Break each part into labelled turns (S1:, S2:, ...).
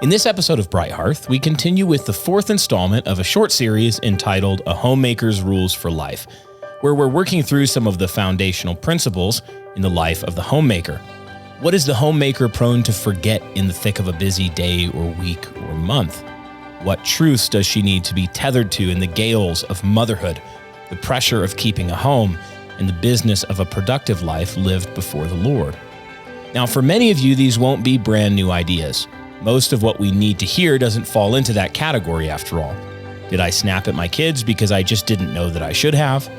S1: In this episode of Bright Hearth, we continue with the fourth installment of a short series entitled A Homemaker's Rules for Life, where we're working through some of the foundational principles in the life of the homemaker. What is the homemaker prone to forget in the thick of a busy day or week or month? What truths does she need to be tethered to in the gales of motherhood, the pressure of keeping a home, and the business of a productive life lived before the Lord? Now, for many of you, these won't be brand new ideas. Most of what we need to hear doesn't fall into that category after all. Did I snap at my kids because I just didn't know that I should have?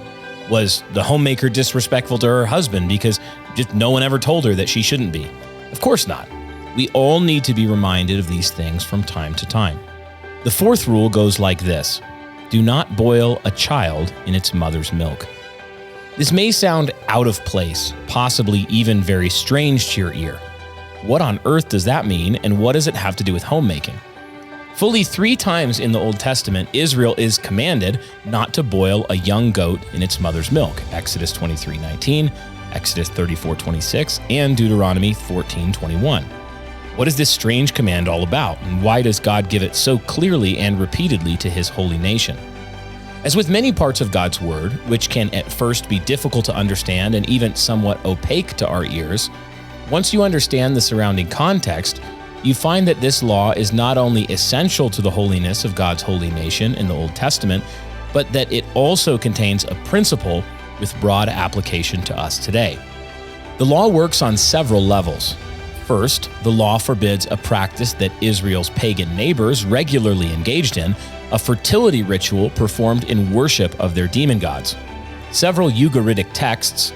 S1: Was the homemaker disrespectful to her husband because just no one ever told her that she shouldn't be? Of course not. We all need to be reminded of these things from time to time. The fourth rule goes like this: do not boil a child in its mother's milk. This may sound out of place, possibly even very strange to your ear. What on earth does that mean, and what does it have to do with homemaking? Fully 3 times in the Old Testament, Israel is commanded not to boil a young goat in its mother's milk. Exodus 23:19, Exodus 34:26, and Deuteronomy 14:21. What is this strange command all about, and why does God give it so clearly and repeatedly to his holy nation? As with many parts of God's word, which can at first be difficult to understand and even somewhat opaque to our ears, once you understand the surrounding context, you find that this law is not only essential to the holiness of God's holy nation in the Old Testament, but that it also contains a principle with broad application to us today. The law works on several levels. First, the law forbids a practice that Israel's pagan neighbors regularly engaged in, a fertility ritual performed in worship of their demon gods. Several Ugaritic texts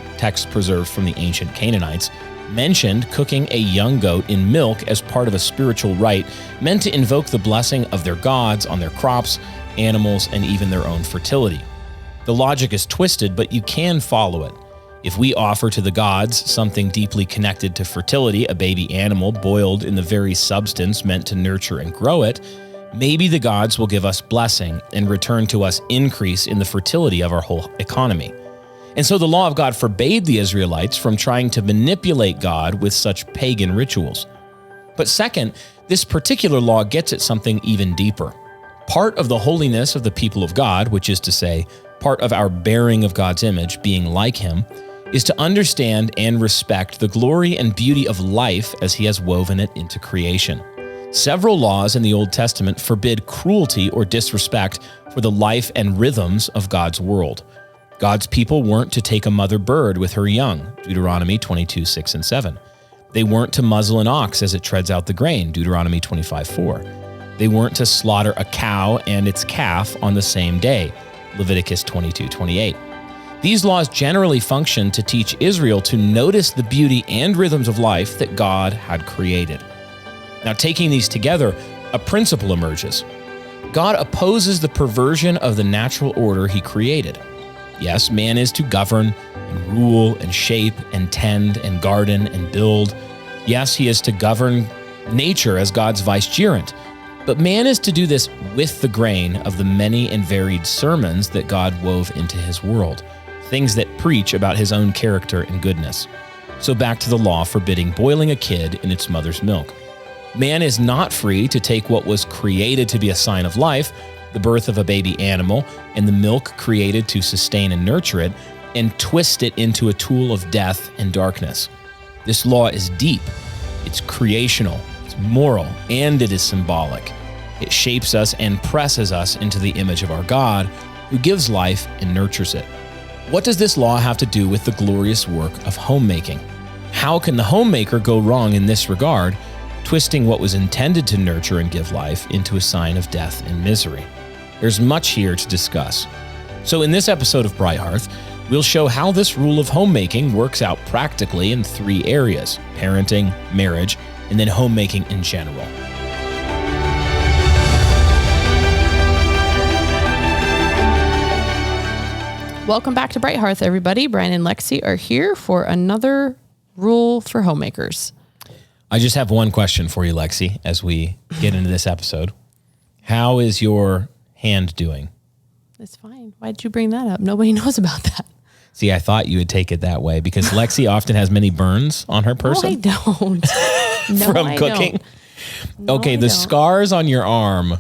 S1: preserved from the ancient Canaanites, mentioned cooking a young goat in milk as part of a spiritual rite meant to invoke the blessing of their gods on their crops, animals, and even their own fertility. The logic is twisted, but you can follow it. If we offer to the gods something deeply connected to fertility, a baby animal boiled in the very substance meant to nurture and grow it, maybe the gods will give us blessing and return to us increase in the fertility of our whole economy. And so the law of God forbade the Israelites from trying to manipulate God with such pagan rituals. But second, this particular law gets at something even deeper. Part of the holiness of the people of God, which is to say, part of our bearing of God's image, being like him, is to understand and respect the glory and beauty of life as he has woven it into creation. Several laws in the Old Testament forbid cruelty or disrespect for the life and rhythms of God's world. God's people weren't to take a mother bird with her young, Deuteronomy 22:6 and 7. They weren't to muzzle an ox as it treads out the grain, Deuteronomy 25:4. They weren't to slaughter a cow and its calf on the same day, Leviticus 22:28. These laws generally function to teach Israel to notice the beauty and rhythms of life that God had created. Now, taking these together, a principle emerges. God opposes the perversion of the natural order he created. Yes, man is to govern and rule and shape and tend and garden and build. Yes, he is to govern nature as God's vicegerent. But man is to do this with the grain of the many and varied sermons that God wove into his world, things that preach about his own character and goodness. So back to the law forbidding boiling a kid in its mother's milk. Man is not free to take what was created to be a sign of life, the birth of a baby animal, and the milk created to sustain and nurture it, and twist it into a tool of death and darkness. This law is deep, it's creational, it's moral, and it is symbolic. It shapes us and presses us into the image of our God, who gives life and nurtures it. What does this law have to do with the glorious work of homemaking? How can the homemaker go wrong in this regard, twisting what was intended to nurture and give life into a sign of death and misery? There's much here to discuss. So in this episode of Bright Hearth, we'll show how this rule of homemaking works out practically in 3 areas: parenting, marriage, and then homemaking in general.
S2: Welcome back to Bright Hearth, everybody. Brian and Lexy are here for another rule for homemakers.
S1: I just have one question for you, Lexy, as we get into this episode. How is your hand doing?
S2: It's fine. Why did you bring that up? Nobody knows about that.
S1: See, I thought you would take it that way because Lexy often has many burns on her person.
S2: No, I don't. No,
S1: from
S2: I
S1: cooking.
S2: don't.
S1: Okay,
S2: I
S1: the
S2: don't.
S1: scars on your arm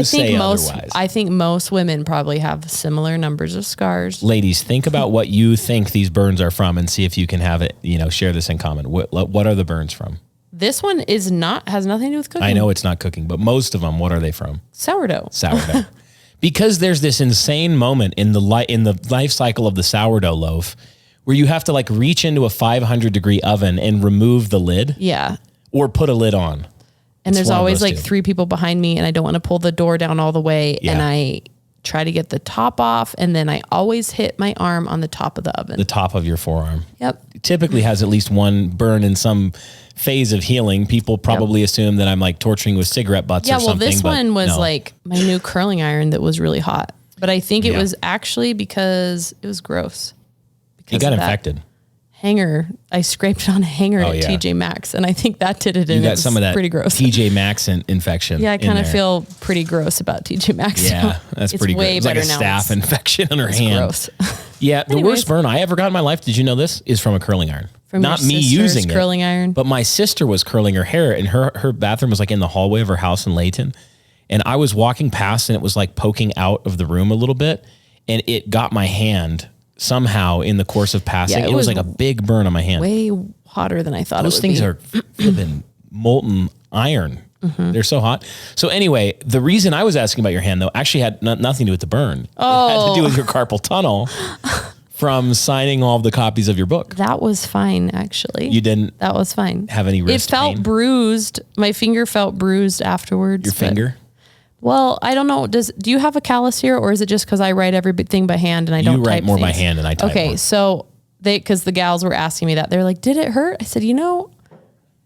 S1: say otherwise.
S2: I think most women probably have similar numbers of scars.
S1: Ladies, think about what you think these burns are from and see if you can have it, share this in common. What are the burns from?
S2: This one has nothing to do with cooking.
S1: I know it's not cooking, but most of them, what are they from?
S2: Sourdough.
S1: Because there's this insane moment in the life cycle of the sourdough loaf where you have to like reach into a 500-degree oven and remove the lid.
S2: Yeah.
S1: Or put a lid on.
S2: And there's always like 3 people behind me and I don't want to pull the door down all the way.
S1: Yeah.
S2: And I try to get the top off and then I always hit my arm on the top of the oven.
S1: The top of your forearm.
S2: Yep.
S1: It typically has at least one burn in some phase of healing. People probably assume that I'm like torturing with cigarette butts or something.
S2: Yeah, well, this one was like my new curling iron that was really hot. But I think it was actually because it was gross.
S1: It got infected.
S2: Hanger, I scraped it on a hanger at TJ Maxx, and I think that did it.
S1: You got some of that
S2: pretty gross.
S1: TJ Maxx infection.
S2: Yeah, I kind of feel pretty gross about TJ Maxx.
S1: Yeah, that's pretty gross. It's like a staph infection on her hand.
S2: Gross.
S1: Yeah, the worst burn I ever got in my life, did you know this, is from a curling iron.
S2: From
S1: not
S2: your
S1: me using it,
S2: curling iron.
S1: but my sister was curling her hair, and her bathroom was like in the hallway of her house in Layton, and I was walking past, and it was like poking out of the room a little bit, and it got my hand somehow in the course of passing.
S2: Yeah,
S1: it was like a big burn on my hand.
S2: Way hotter than I thought.
S1: Those things are flipping molten iron. Mm-hmm. They're so hot. So anyway, the reason I was asking about your hand though actually had nothing to do with the burn.
S2: Oh.
S1: It had to do with your carpal tunnel from signing all of the copies of your book.
S2: That was fine, actually.
S1: You didn't.
S2: That was fine.
S1: Have any wrist
S2: It felt
S1: pain?
S2: bruised. My finger felt bruised afterwards.
S1: Your finger?
S2: Well, I don't know. Do you have a callus here, or is it just because I write everything by hand and I don't type
S1: You write more by
S2: things?
S1: hand and I type more.
S2: Okay, so because the gals were asking me that, they're like, "Did it hurt?" I said,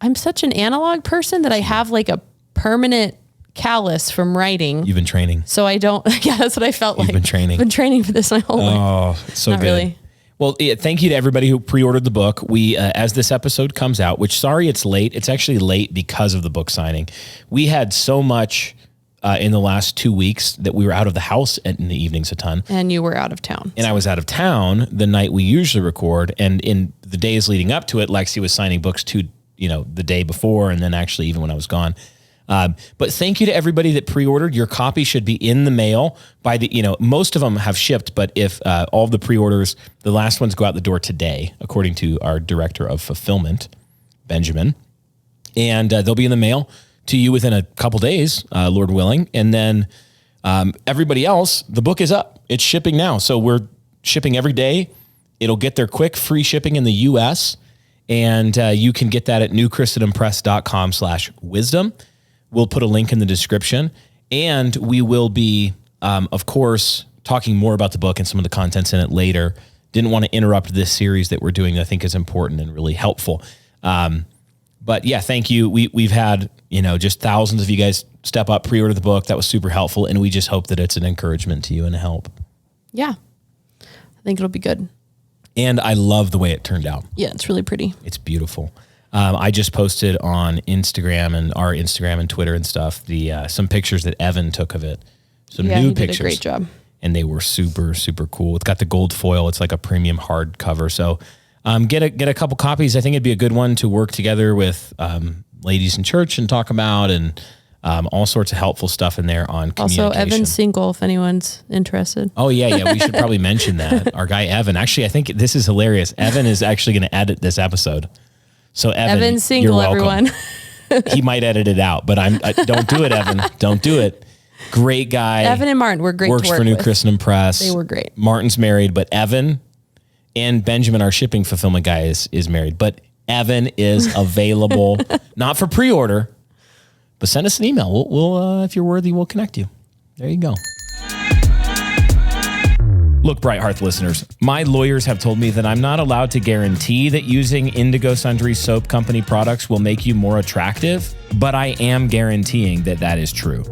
S2: I'm such an analog person that I have like a permanent callus from writing.
S1: You've been training.
S2: So I don't. Yeah, that's what I felt like.
S1: You've been training.
S2: I've been training for this my whole life.
S1: Oh, so
S2: Not
S1: good.
S2: really.
S1: Well, thank you to everybody who pre-ordered the book. We, as this episode comes out, which sorry it's late. It's actually late because of the book signing. We had so much in the last 2 weeks that we were out of the house in the evenings a ton.
S2: And you were out of town.
S1: And I was out of town the night we usually record. And in the days leading up to it, Lexi was signing books the day before. And then actually even when I was gone. But thank you to everybody that pre-ordered. Your copy should be in the mail by most of them have shipped, but if all of the pre-orders, the last ones go out the door today, according to our director of fulfillment, Benjamin, and they'll be in the mail to you within a couple days, Lord willing. And then everybody else, the book is up. It's shipping now. So we're shipping every day. It'll get there quick, free shipping in the US. And you can get that at newchristendompress.com/wisdom. We'll put a link in the description, and we will be, of course, talking more about the book and some of the contents in it later. Didn't want to interrupt this series that we're doing that I think is important and really helpful. But yeah, thank you. We've had, just thousands of you guys step up, pre-order the book. That was super helpful, and we just hope that it's an encouragement to you and a help.
S2: Yeah, I think it'll be good.
S1: And I love the way it turned out.
S2: Yeah, it's really pretty.
S1: It's beautiful. I just posted on Instagram and our Instagram and Twitter and stuff, some pictures that Evan took of it. Some new pictures.
S2: Did a great job.
S1: And they were super, super cool. It's got the gold foil. It's like a premium hard cover. So get a couple copies. I think it'd be a good one to work together with ladies in church and talk about, and all sorts of helpful stuff in there on communication.
S2: Also, Evan's single if anyone's interested.
S1: Oh, yeah. We should probably mention that. Our guy, Evan. Actually, I think this is hilarious. Evan is actually going to edit this episode. So Evan's single, everyone. He might edit it out, but don't do it, Evan. Don't do it. Great guy.
S2: Evan and Martin were great to work with.
S1: Works for New Christendom Press.
S2: They were great.
S1: Martin's married, but Evan and Benjamin, our shipping fulfillment guy, is married. But Evan is available, not for pre-order, but send us an email. We'll if you're worthy, we'll connect you. There you go. Look, Bright Hearth listeners, my lawyers have told me that I'm not allowed to guarantee that using Indigo Sundry Soap Company products will make you more attractive, but I am guaranteeing that is true.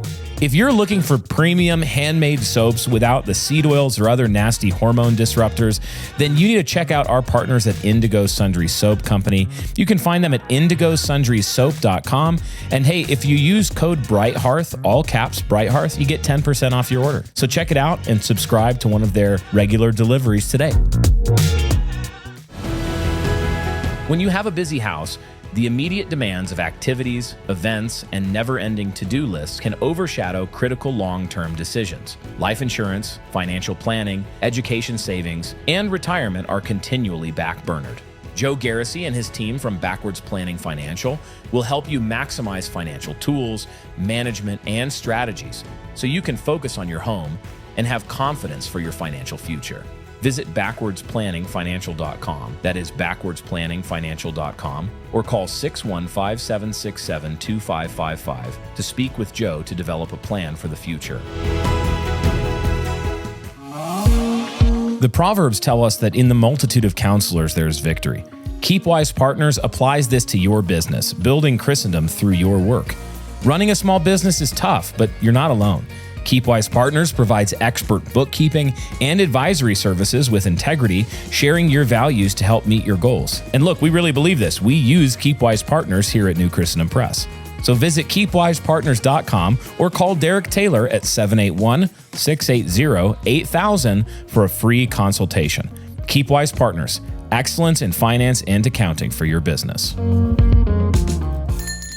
S1: If you're looking for premium handmade soaps without the seed oils or other nasty hormone disruptors, then you need to check out our partners at Indigo Sundry Soap Company. You can find them at indigosundrysoap.com. And hey, if you use code Bright Hearth, all caps Bright Hearth, you get 10% off your order. So check it out and subscribe to one of their regular deliveries today. When you have a busy house, The immediate demands of activities, events, and never-ending to-do lists can overshadow critical long-term decisions. Life insurance, financial planning, education savings, and retirement are continually backburnered. Joe Garrissey and his team from Backwards Planning Financial will help you maximize financial tools, management, and strategies so you can focus on your home and have confidence for your financial future. Visit backwardspanningfinancial.com. That is backwardspanningfinancial.com, or call 615-767-2555 to speak with Joe to develop a plan for the future. The Proverbs tell us that in the multitude of counselors there is victory. KeepWise Partners applies this to your business, building Christendom through your work. Running a small business is tough, but you're not alone. KeepWise Partners provides expert bookkeeping and advisory services with integrity, sharing your values to help meet your goals. And look, we really believe this. We use KeepWise Partners here at New Christendom Press. So visit keepwisepartners.com or call Derrick Taylor at 781-680-8000 for a free consultation. KeepWise Partners, excellence in finance and accounting for your business.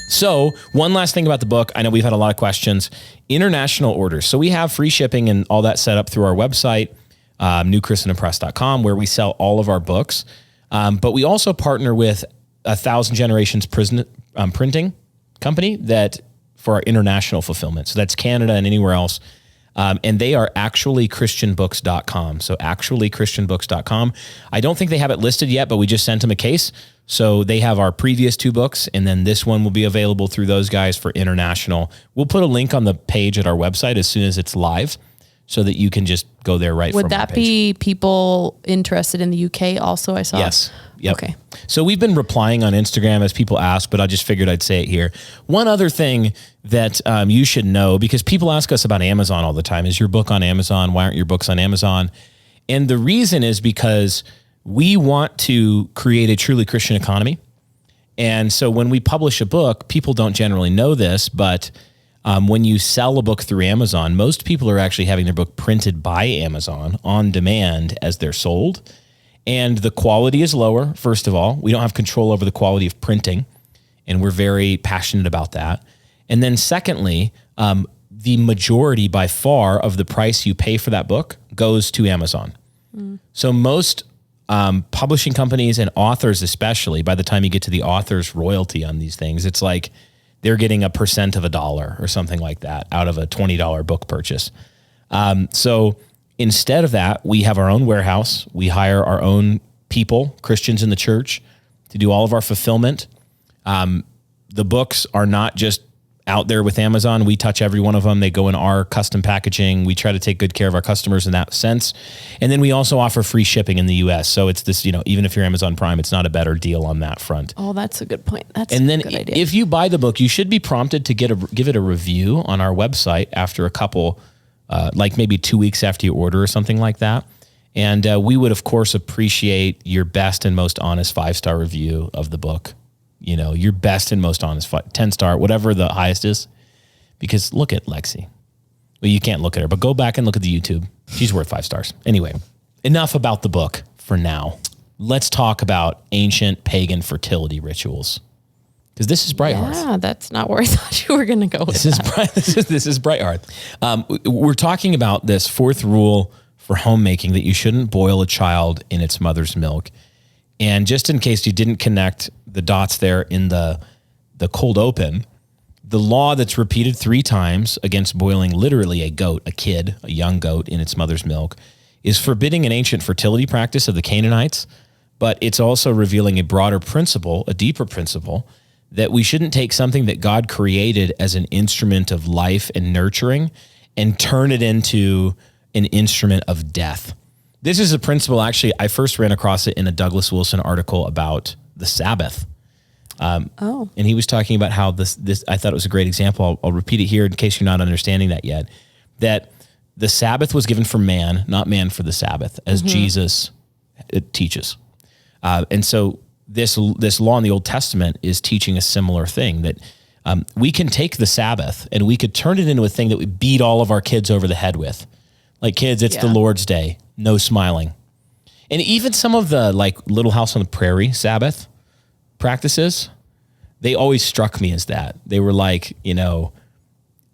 S1: So one last thing about the book. I know we've had a lot of questions. International orders. So we have free shipping and all that set up through our website, newchristendompress.com, where we sell all of our books. But we also partner with 1,000 Generations Printing company that for our international fulfillment. So that's Canada and anywhere else. And they are actuallychristianbooks.com. So actuallychristianbooks.com. I don't think they have it listed yet, but we just sent them a case. So they have our previous 2 books, and then this one will be available through those guys for international. We'll put a link on the page at our website as soon as it's live so that you can just go there right from our page. Would that
S2: be people interested in the UK also, I saw?
S1: Yes. Yep.
S2: Okay.
S1: So we've been replying on Instagram as people ask, but I just figured I'd say it here. One other thing that you should know, because people ask us about Amazon all the time, is your book on Amazon? Why aren't your books on Amazon? And the reason is because we want to create a truly Christian economy. And so when we publish a book, people don't generally know this, but when you sell a book through Amazon, most people are actually having their book printed by Amazon on demand as they're sold. And the quality is lower, first of all. We don't have control over the quality of printing, and we're very passionate about that. And then secondly, the majority by far of the price you pay for that book goes to Amazon. So most publishing companies and authors especially, by the time you get to the author's royalty on these things, it's like they're getting a % of $1 or something like that out of a $20 book purchase. So instead of that, we have our own warehouse. We hire our own people, Christians in the church, to do all of our fulfillment. The books are not just out there with Amazon. We touch every one of them. They go in our custom packaging. We try to take good care of our customers in that sense. And then we also offer free shipping in the US. So it's this, even if you're Amazon Prime, it's not a better deal on that front.
S2: Oh, that's a good point. That's
S1: and then
S2: a good idea.
S1: If you buy the book, you should be prompted to give it a review on our website after a couple, like maybe 2 weeks after you order or something like that. And we would, of course, appreciate your best and most honest 5-star review of the book. Your best and most honest 10-star, whatever the highest is. Because look at Lexi. Well, you can't look at her, but go back and look at the YouTube. She's worth 5 stars. Anyway, enough about the book for now. Let's talk about ancient pagan fertility rituals. Because this is Bright Hearth.
S2: Yeah, that's not where I thought you were going to go with that.
S1: This is Bright Hearth. We're talking about this 4th rule for homemaking, that you shouldn't boil a child in its mother's milk. And just in case you didn't connect the dots there in the cold open, the law that's repeated 3 times against boiling literally a young goat in its mother's milk, is forbidding an ancient fertility practice of the Canaanites, but it's also revealing a broader principle, a deeper principle, that we shouldn't take something that God created as an instrument of life and nurturing and turn it into an instrument of death. This is a principle, actually, I first ran across it in a Douglas Wilson article about the Sabbath. And he was talking about how this I thought it was a great example. I'll repeat it here in case you're not understanding that yet, that the Sabbath was given for man, not man for the Sabbath, as Jesus teaches. And so this law in the Old Testament is teaching a similar thing, that we can take the Sabbath and we could turn it into a thing that we beat all of our kids over the head with. Like, kids, it's the Lord's Day, no smiling. And even some of the like Little House on the Prairie Sabbath practices, they always struck me as that. They were like,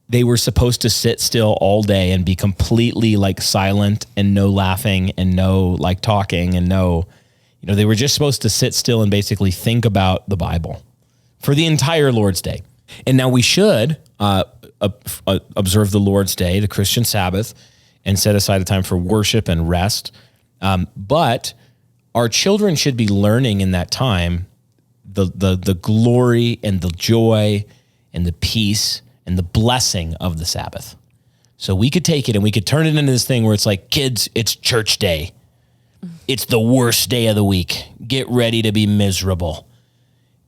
S1: they were supposed to sit still all day and be completely like silent and no laughing and no like talking and no, they were just supposed to sit still and basically think about the Bible for the entire Lord's Day. And now we should observe the Lord's Day, the Christian Sabbath, and set aside a time for worship and rest. But our children should be learning in that time the glory and the joy and the peace and the blessing of the Sabbath. So we could take it and we could turn it into this thing where it's like, kids, it's church day. It's the worst day of the week. Get ready to be miserable.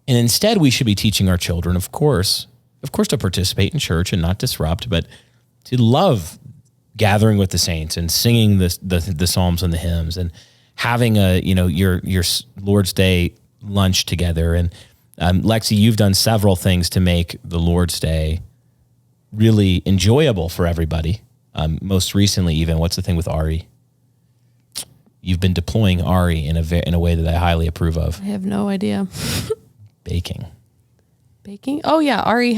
S1: And instead, we should be teaching our children, of course, to participate in church and not disrupt, but to love gathering with the saints and singing the psalms and the hymns and having your Lord's Day lunch together. And Lexi, you've done several things to make the Lord's Day really enjoyable for everybody. Most recently, even, what's the thing with Ari? You've been deploying Ari in a way that I highly approve of.
S2: I have no idea.
S1: Baking?
S2: Oh yeah. Ari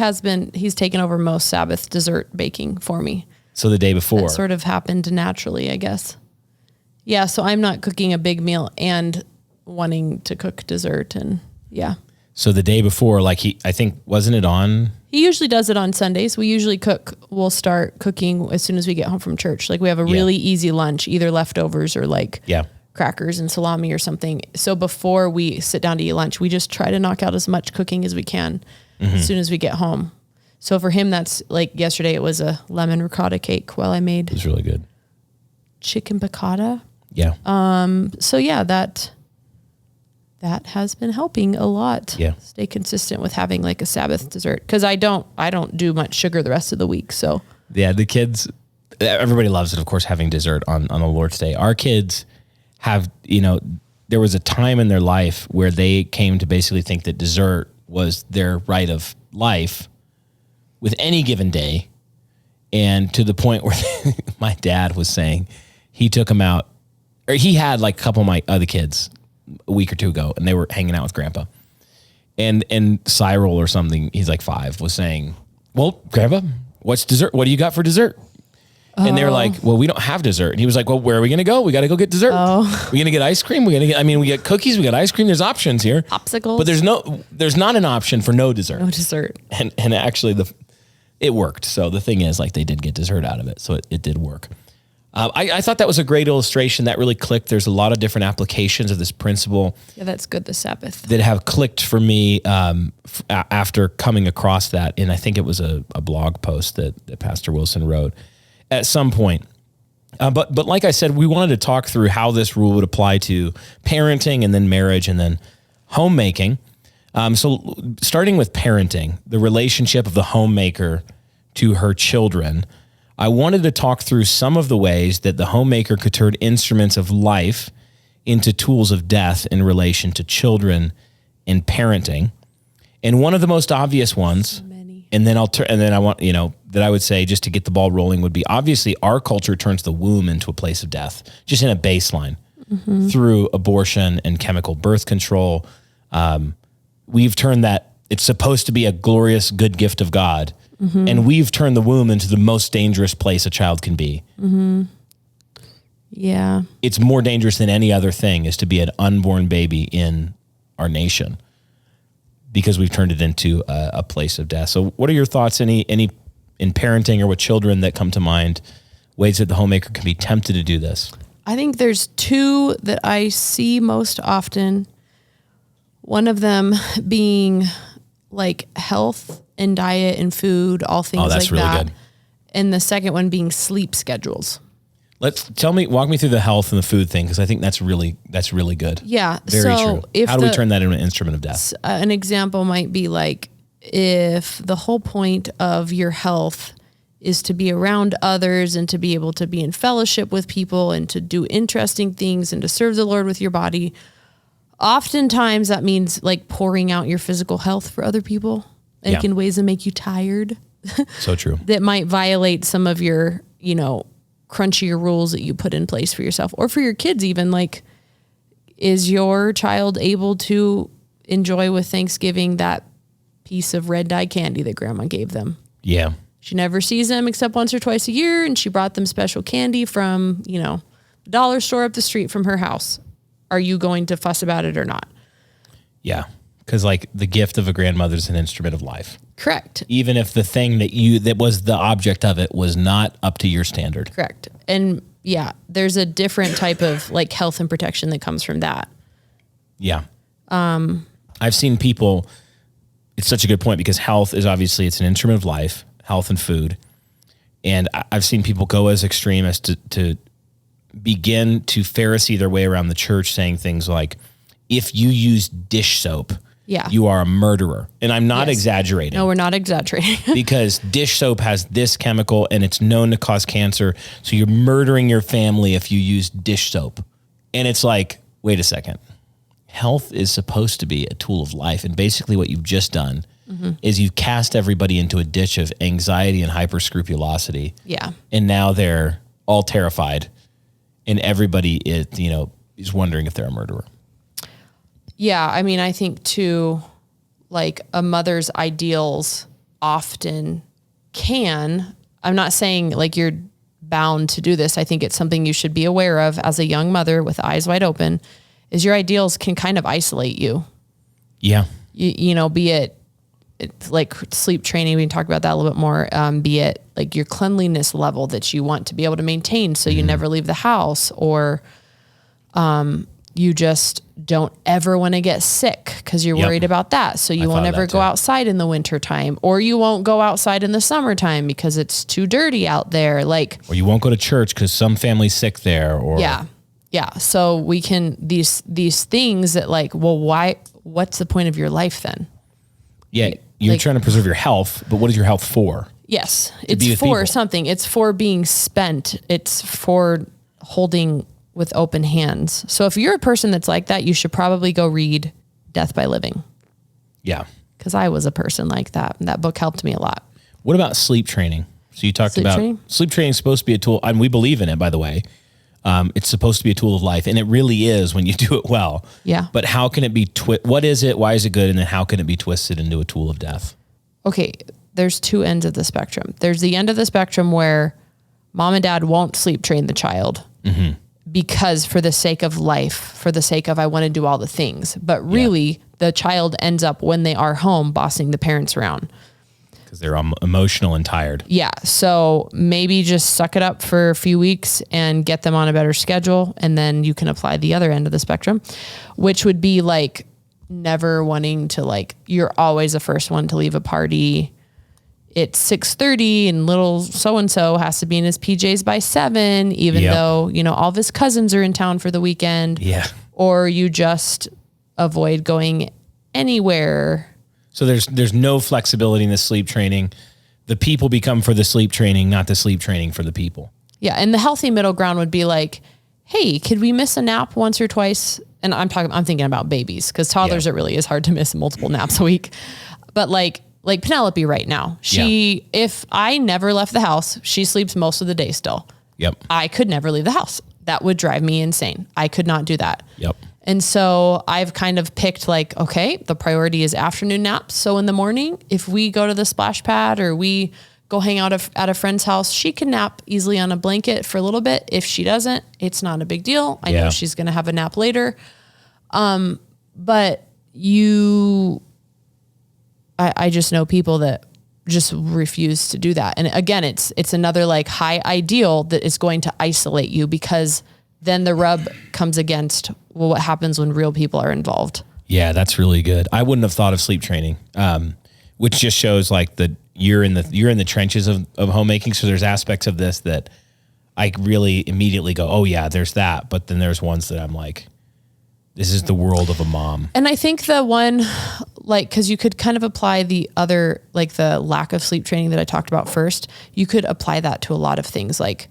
S2: he's taken over most Sabbath dessert baking for me.
S1: So the day before.
S2: That sort of happened naturally, I guess. Yeah. So I'm not cooking a big meal and wanting to cook dessert and yeah.
S1: So the day before, like I think, wasn't it on?
S2: He usually does it on Sundays. We'll start cooking as soon as we get home from church. Like we have a really easy lunch, either leftovers or crackers and salami or something. So before we sit down to eat lunch, we just try to knock out as much cooking as we can as soon as we get home. So for him, that's like yesterday, it was a lemon ricotta cake while I made.
S1: It was really good.
S2: Chicken piccata.
S1: Yeah.
S2: So yeah, that has been helping a lot.
S1: Yeah.
S2: Stay consistent with having like a Sabbath dessert. Cause I don't do much sugar the rest of the week. So
S1: yeah, the kids, everybody loves it, of course, having dessert on the Lord's Day. Our kids have, there was a time in their life where they came to basically think that dessert was their right of life with any given day. And to the point where my dad was saying he took them out, or he had like a couple of my other kids a week or two ago, and they were hanging out with Grandpa. And Cyril or something, he's like 5, was saying, well, Grandpa, what's dessert? What do you got for dessert? And they were like, well, we don't have dessert. And he was like, well, where are we going to go? We got to go get dessert. We're going to get ice cream. We get cookies. We got ice cream. There's options here.
S2: Popsicles.
S1: But there's not an option for no dessert.
S2: No dessert.
S1: And actually it worked. So the thing is, like, they did get dessert out of it. So it did work. I thought that was a great illustration that really clicked. There's a lot of different applications of this principle.
S2: Yeah, that's good. The Sabbath.
S1: That have clicked for me after coming across that. And I think it was a blog post that Pastor Wilson wrote at some point. But like I said, we wanted to talk through how this rule would apply to parenting and then marriage and then homemaking. So starting with parenting, the relationship of the homemaker to her children, I wanted to talk through some of the ways that the homemaker could turn instruments of life into tools of death in relation to children and parenting. And one of the most obvious ones, and then I want, that I would say, just to get the ball rolling, would be, obviously our culture turns the womb into a place of death, just in a baseline, through abortion and chemical birth control. We've turned that, it's supposed to be a glorious, good gift of God. And we've turned the womb into the most dangerous place a child can be.
S2: Yeah.
S1: It's more dangerous than any other thing is to be an unborn baby in our nation, because we've turned it into a place of death. So what are your thoughts, any in parenting or with children that come to mind, ways that the homemaker can be tempted to do this?
S2: I think there's 2 that I see most often. One of them being like health and diet and food, all things like that. Oh, that's really good. And the second one being sleep schedules.
S1: Walk me through the health and the food thing, because I think that's really good. Yeah.
S2: Very
S1: true. How do we turn that into an instrument of death?
S2: An example might be like, if the whole point of your health is to be around others and to be able to be in fellowship with people and to do interesting things and to serve the Lord with your body, oftentimes that means like pouring out your physical health for other people, and in ways that make you tired.
S1: So true.
S2: That might violate some of your, crunchier rules that you put in place for yourself or for your kids even. Like, is your child able to enjoy with Thanksgiving that piece of red dye candy that grandma gave them.
S1: Yeah.
S2: She never sees them except once or twice a year. And she brought them special candy from, the dollar store up the street from her house. Are you going to fuss about it or not?
S1: Yeah. Because like the gift of a grandmother is an instrument of life.
S2: Correct.
S1: Even if the thing that was the object of it was not up to your standard.
S2: Correct. And yeah, there's a different type of like health and protection that comes from that.
S1: Yeah. I've seen people, it's such a good point because health is obviously, it's an instrument of life, health and food. And I've seen people go as extreme as to begin to Pharisee their way around the church saying things like, if you use dish soap, you are a murderer. And I'm not exaggerating.
S2: No, we're not exaggerating.
S1: Because dish soap has this chemical and it's known to cause cancer. So you're murdering your family if you use dish soap. And it's like, wait a second. Health is supposed to be a tool of life. And basically what you've just done is you've cast everybody into a ditch of anxiety and hyper-scrupulosity.
S2: Yeah.
S1: And now they're all terrified. And everybody is wondering if they're a murderer.
S2: Yeah, I mean, I think too, like a mother's ideals often I'm not saying like you're bound to do this. I think it's something you should be aware of as a young mother with eyes wide open, is your ideals can kind of isolate you.
S1: Yeah.
S2: Be it like sleep training, we can talk about that a little bit more, be it like your cleanliness level that you want to be able to maintain so you never leave the house, or you just don't ever want to get sick because you're worried about that. So you won't ever go outside in the winter time, or you won't go outside in the summertime because it's too dirty out there. Or
S1: you won't go to church because some family's sick there. Or
S2: yeah. So we can, these things that like, well, what's the point of your life then?
S1: Yeah. You're trying to preserve your health, but what is your health for?
S2: Yes. It's for something. It's for being spent. It's for holding with open hands. So if you're a person that's like that, you should probably go read Death by Living.
S1: Yeah.
S2: Because I was a person like that. And that book helped me a lot.
S1: What about sleep training? So you talked about sleep training is supposed to be a tool, and we believe in it, by the way. It's supposed to be a tool of life, and it really is when you do it well.
S2: Yeah.
S1: But how can it be, what is it? Why is it good? And then how can it be twisted into a tool of death?
S2: Okay. There's two ends of the spectrum. There's the end of the spectrum where mom and dad won't sleep train the child. Because for the sake of life, for the sake of I want to do all the things. But really, the child ends up, when they are home, bossing the parents around.
S1: Because they're emotional and tired.
S2: Yeah. So maybe just suck it up for a few weeks and get them on a better schedule. And then you can apply the other end of the spectrum, which would be like never wanting to, like, you're always the first one to leave a party. It's 6:30 and little so-and-so has to be in his PJs by 7, even though, all of his cousins are in town for the weekend.
S1: Yeah.
S2: Or you just avoid going anywhere.
S1: So there's no flexibility in the sleep training. The people become for the sleep training, not the sleep training for the people.
S2: Yeah. And the healthy middle ground would be like, hey, could we miss a nap once or twice? And I'm thinking about babies, because toddlers, it really is hard to miss multiple naps a week. But like Penelope right now, if I never left the house, she sleeps most of the day still.
S1: Yep.
S2: I could never leave the house. That would drive me insane. I could not do that.
S1: Yep.
S2: And so I've kind of picked like, okay, the priority is afternoon naps. So in the morning, if we go to the splash pad or we go hang out at a friend's house, she can nap easily on a blanket for a little bit. If she doesn't, it's not a big deal. I know she's going to have a nap later. But I just know people that just refuse to do that. And again, it's another like high ideal that is going to isolate you, because then the rub comes against, well, what happens when real people are involved? Yeah,
S1: that's really good. I wouldn't have thought of sleep training, which just shows like you're in the trenches of homemaking. So there's aspects of this that I really immediately go, oh yeah, there's that. But then there's ones that I'm like, this is the world of a mom.
S2: And I think the one, like, cause you could kind of apply the other, like the lack of sleep training that I talked about first, you could apply that to a lot of things. Like,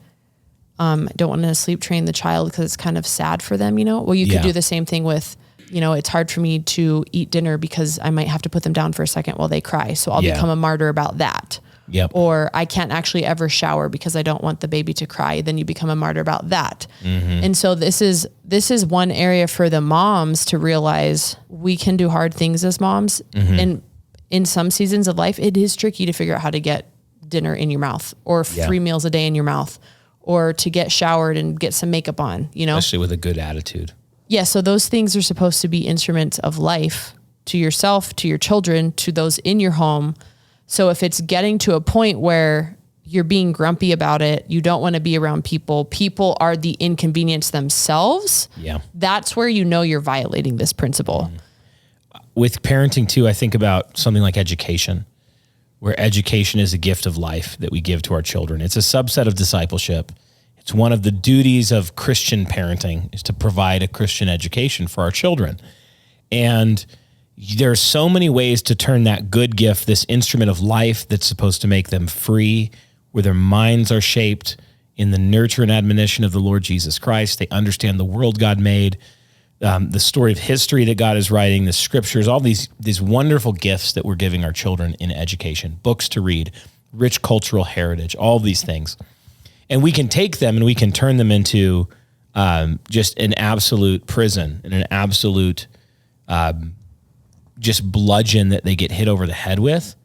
S2: I don't want to sleep train the child because it's kind of sad for them, Well, you could do the same thing with, it's hard for me to eat dinner because I might have to put them down for a second while they cry. So I'll become a martyr about that.
S1: Yep.
S2: Or I can't actually ever shower because I don't want the baby to cry. Then you become a martyr about that. Mm-hmm. And so this is one area for the moms to realize we can do hard things as moms. Mm-hmm. And in some seasons of life, it is tricky to figure out how to get dinner in your mouth or 3 meals a day in your mouth or to get showered and get some makeup on,
S1: Especially with a good attitude.
S2: Yeah. So those things are supposed to be instruments of life to yourself, to your children, to those in your home. So if it's getting to a point where you're being grumpy about it, you don't want to be around people are the inconvenience themselves.
S1: Yeah.
S2: That's where you're violating this principle.
S1: With parenting too, I think about something like education, where education is a gift of life that we give to our children. It's a subset of discipleship. It's one of the duties of Christian parenting is to provide a Christian education for our children. And there are so many ways to turn that good gift, this instrument of life that's supposed to make them free, where their minds are shaped in the nurture and admonition of the Lord Jesus Christ. They understand the world God made, the story of history that God is writing, the scriptures, all these wonderful gifts that we're giving our children in education, books to read, rich cultural heritage, all these things. And we can take them and we can turn them into just an absolute prison and an absolute just bludgeon that they get hit over the head with.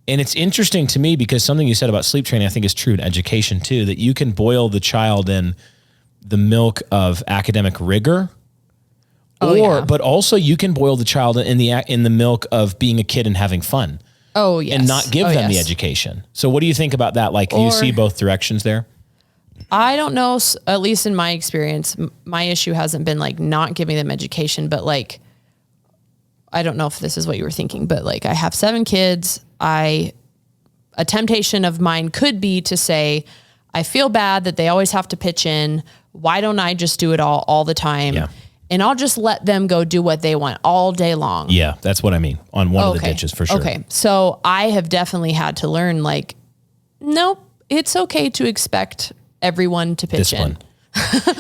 S1: And it's interesting to me because something you said about sleep training, I think is true in education too, that you can boil the child in the milk of academic rigor, but also you can boil the child in the milk of being a kid and having fun.
S2: Oh, yes.
S1: And not give them the education. So what do you think about that? Like, do you see both directions there?
S2: I don't know. At least in my experience, my issue hasn't been like not giving them education, but like, I don't know if this is what you were thinking, but like I have 7 kids. A temptation of mine could be to say, I feel bad that they always have to pitch in. Why don't I just do it all the time? Yeah. And I'll just let them go do what they want all day long.
S1: Yeah, that's what I mean on one of the ditches for sure.
S2: Okay. So I have definitely had to learn like, nope, it's okay to expect everyone to pitch in.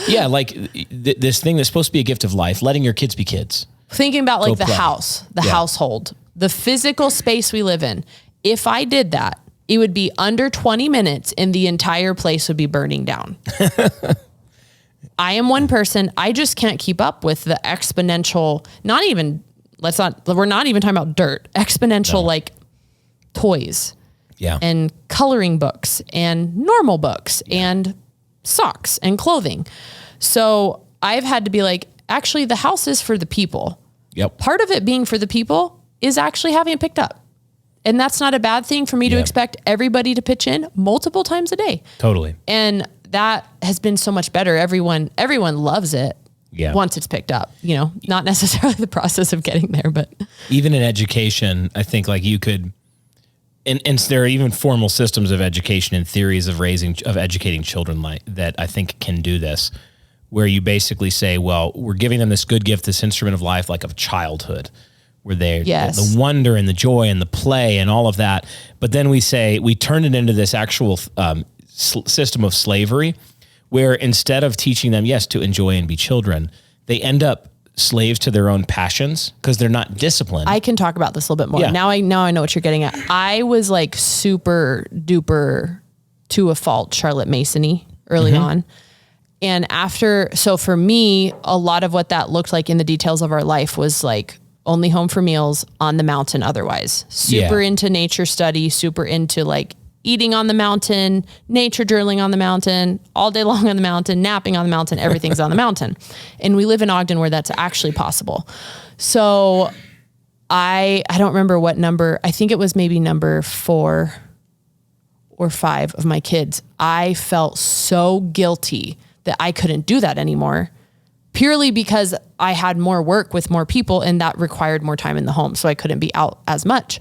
S1: Yeah, like this thing that's supposed to be a gift of life, letting your kids be kids.
S2: Thinking about like the house, household, the physical space we live in. If I did that, it would be under 20 minutes and the entire place would be burning down. I am one person. I just can't keep up with the exponential, we're not even talking about dirt, exponential like toys and coloring books and normal books and socks and clothing. So I've had to be like, actually the house is for the people.
S1: Yep.
S2: Part of it being for the people is actually having it picked up. And that's not a bad thing for me to expect everybody to pitch in multiple times a day.
S1: Totally.
S2: And that has been so much better. Everyone loves it once it's picked up, not necessarily the process of getting there, but
S1: even in education, I think like you could, and there are even formal systems of education and theories of educating children like that I think can do this, where you basically say, well, we're giving them this good gift, this instrument of life, like of childhood, where the wonder and the joy and the play and all of that. But then we turn it into this actual system of slavery, where instead of teaching them, to enjoy and be children, they end up slaves to their own passions because they're not disciplined.
S2: I can talk about this a little bit more. Yeah. Now I know what you're getting at. I was like super duper to a fault Charlotte Masony early on. And so for me, a lot of what that looked like in the details of our life was like only home for meals, on the mountain otherwise. Super into nature study, super into like eating on the mountain, nature journaling on the mountain, all day long on the mountain, napping on the mountain, everything's on the mountain. And we live in Ogden where that's actually possible. So I don't remember what number, I think it was maybe number 4 or 5 of my kids. I felt so guilty that I couldn't do that anymore, purely because I had more work with more people and that required more time in the home. So I couldn't be out as much.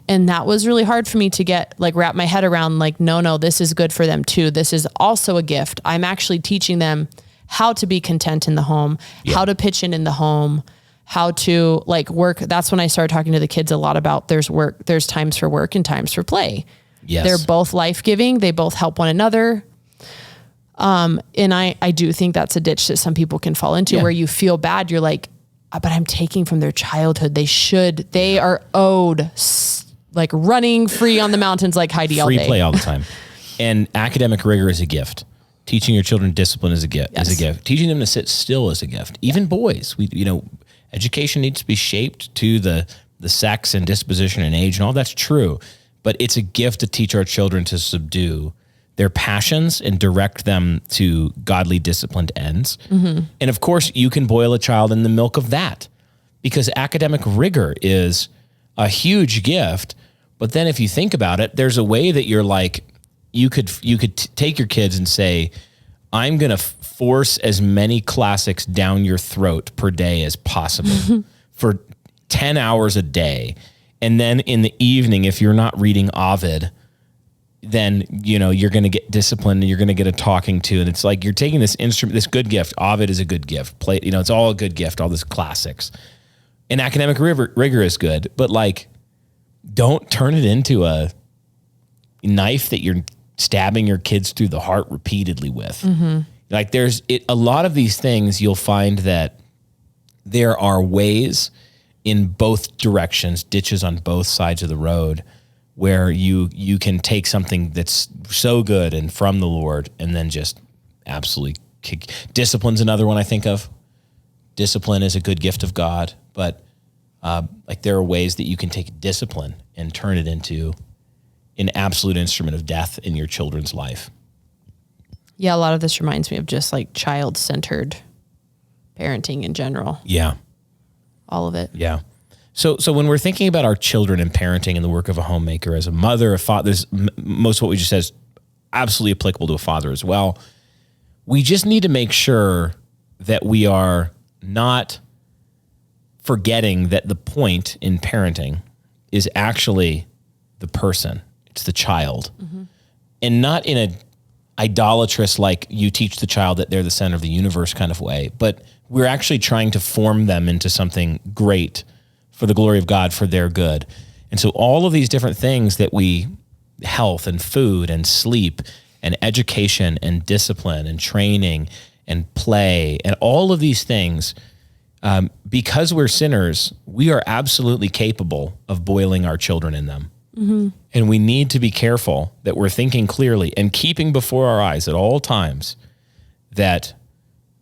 S2: And that was really hard for me to wrap my head around like, no, this is good for them too. This is also a gift. I'm actually teaching them how to be content in the home, how to pitch in the home, how to like work. That's when I started talking to the kids a lot about there's times for work and times for play. Yes. They're both life-giving. They both help one another. And I do think that's a ditch that some people can fall into where you feel bad. You're like, but I'm taking from their childhood. They are owed like running free on the mountains like Heidi all day.
S1: Free play all the time. And academic rigor is a gift. Teaching your children discipline is a gift. Teaching them to sit still is a gift. Even boys, education needs to be shaped to the the sex and disposition and age and all that's true, but it's a gift to teach our children to subdue their passions and direct them to godly disciplined ends. Mm-hmm. And of course, you can boil a child in the milk of that, because academic rigor is a huge gift. But then if you think about it, there's a way that you're like, you could take your kids and say, I'm going to force as many classics down your throat per day as possible for 10 hours a day. And then in the evening, if you're not reading Ovid, then, you're going to get disciplined and you're going to get a talking to. And it's like, you're taking this instrument, this good gift. Ovid is a good gift. It's all a good gift, all this classics. And academic rigor is good, but like, don't turn it into a knife that you're stabbing your kids through the heart repeatedly with. Mm-hmm. Like a lot of these things, you'll find that there are ways in both directions, ditches on both sides of the road, where you can take something that's so good and from the Lord and then just absolutely kick. Discipline's another one I think of. Discipline is a good gift of God, but like there are ways that you can take discipline and turn it into an absolute instrument of death in your children's life.
S2: Yeah, a lot of this reminds me of just like child-centered parenting in general.
S1: Yeah.
S2: All of it.
S1: Yeah. So when we're thinking about our children and parenting and the work of a homemaker, as a mother, a father, most of what we just said is absolutely applicable to a father as well. We just need to make sure that we are not forgetting that the point in parenting is actually the person. It's the child. Mm-hmm. And not in a idolatrous, like you teach the child that they're the center of the universe kind of way, but we're actually trying to form them into something great for the glory of God, for their good. And so all of these different things that health and food and sleep and education and discipline and training and play and all of these things, because we're sinners, we are absolutely capable of boiling our children in them. Mm-hmm. And we need to be careful that we're thinking clearly and keeping before our eyes at all times that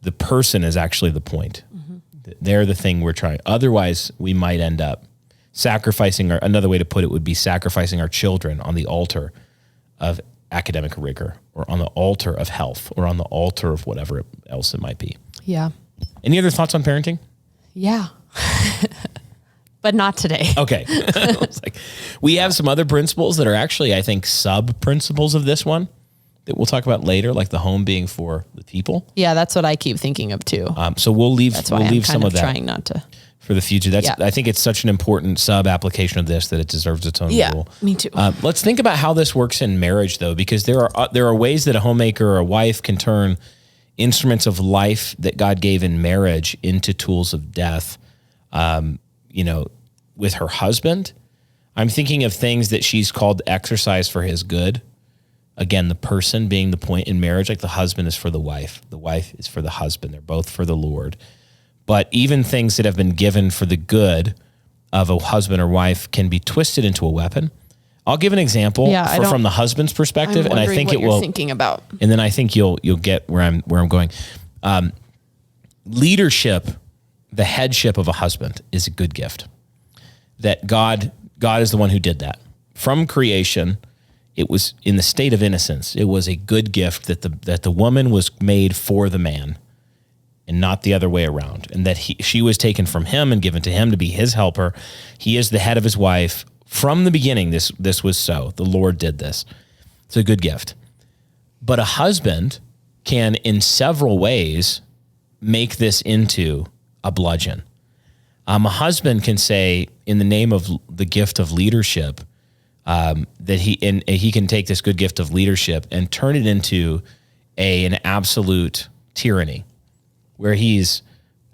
S1: the person is actually the point. Mm-hmm. They're the thing we're trying. Otherwise, we might end up sacrificing, or another way to put it would be sacrificing our children on the altar of academic rigor, or on the altar of health, or on the altar of whatever else it might be.
S2: Yeah.
S1: Any other thoughts on parenting?
S2: Yeah. But not today.
S1: Okay. It's like, we have some other principles that are actually, I think, sub-principles of this one that we'll talk about later, like the home being for the people.
S2: Yeah, that's what I keep thinking of too.
S1: So we'll leave some of that
S2: trying not to
S1: for the future. I think it's such an important sub-application of this that it deserves its own rule.
S2: Me too.
S1: Let's think about how this works in marriage, though, because there are ways that a homemaker or a wife can turn instruments of life that God gave in marriage into tools of death. With her husband, I'm thinking of things that she's called to exercise for his good. Again, the person being the point in marriage, like the husband is for the wife is for the husband. They're both for the Lord. But even things that have been given for the good of a husband or wife can be twisted into a weapon. I'll give an example from the husband's perspective, and I think it will.
S2: Thinking about,
S1: and then I think you'll get where I'm going. Leadership, the headship of a husband, is a good gift. That God is the one who did that. From creation, it was in the state of innocence. It was a good gift that the woman was made for the man and not the other way around. And that she was taken from him and given to him to be his helper. He is the head of his wife. From the beginning, this was so. The Lord did this. It's a good gift. But a husband can, in several ways, make this into a bludgeon. A husband can say, in the name of the gift of leadership, that he can take this good gift of leadership and turn it into an absolute tyranny, where he's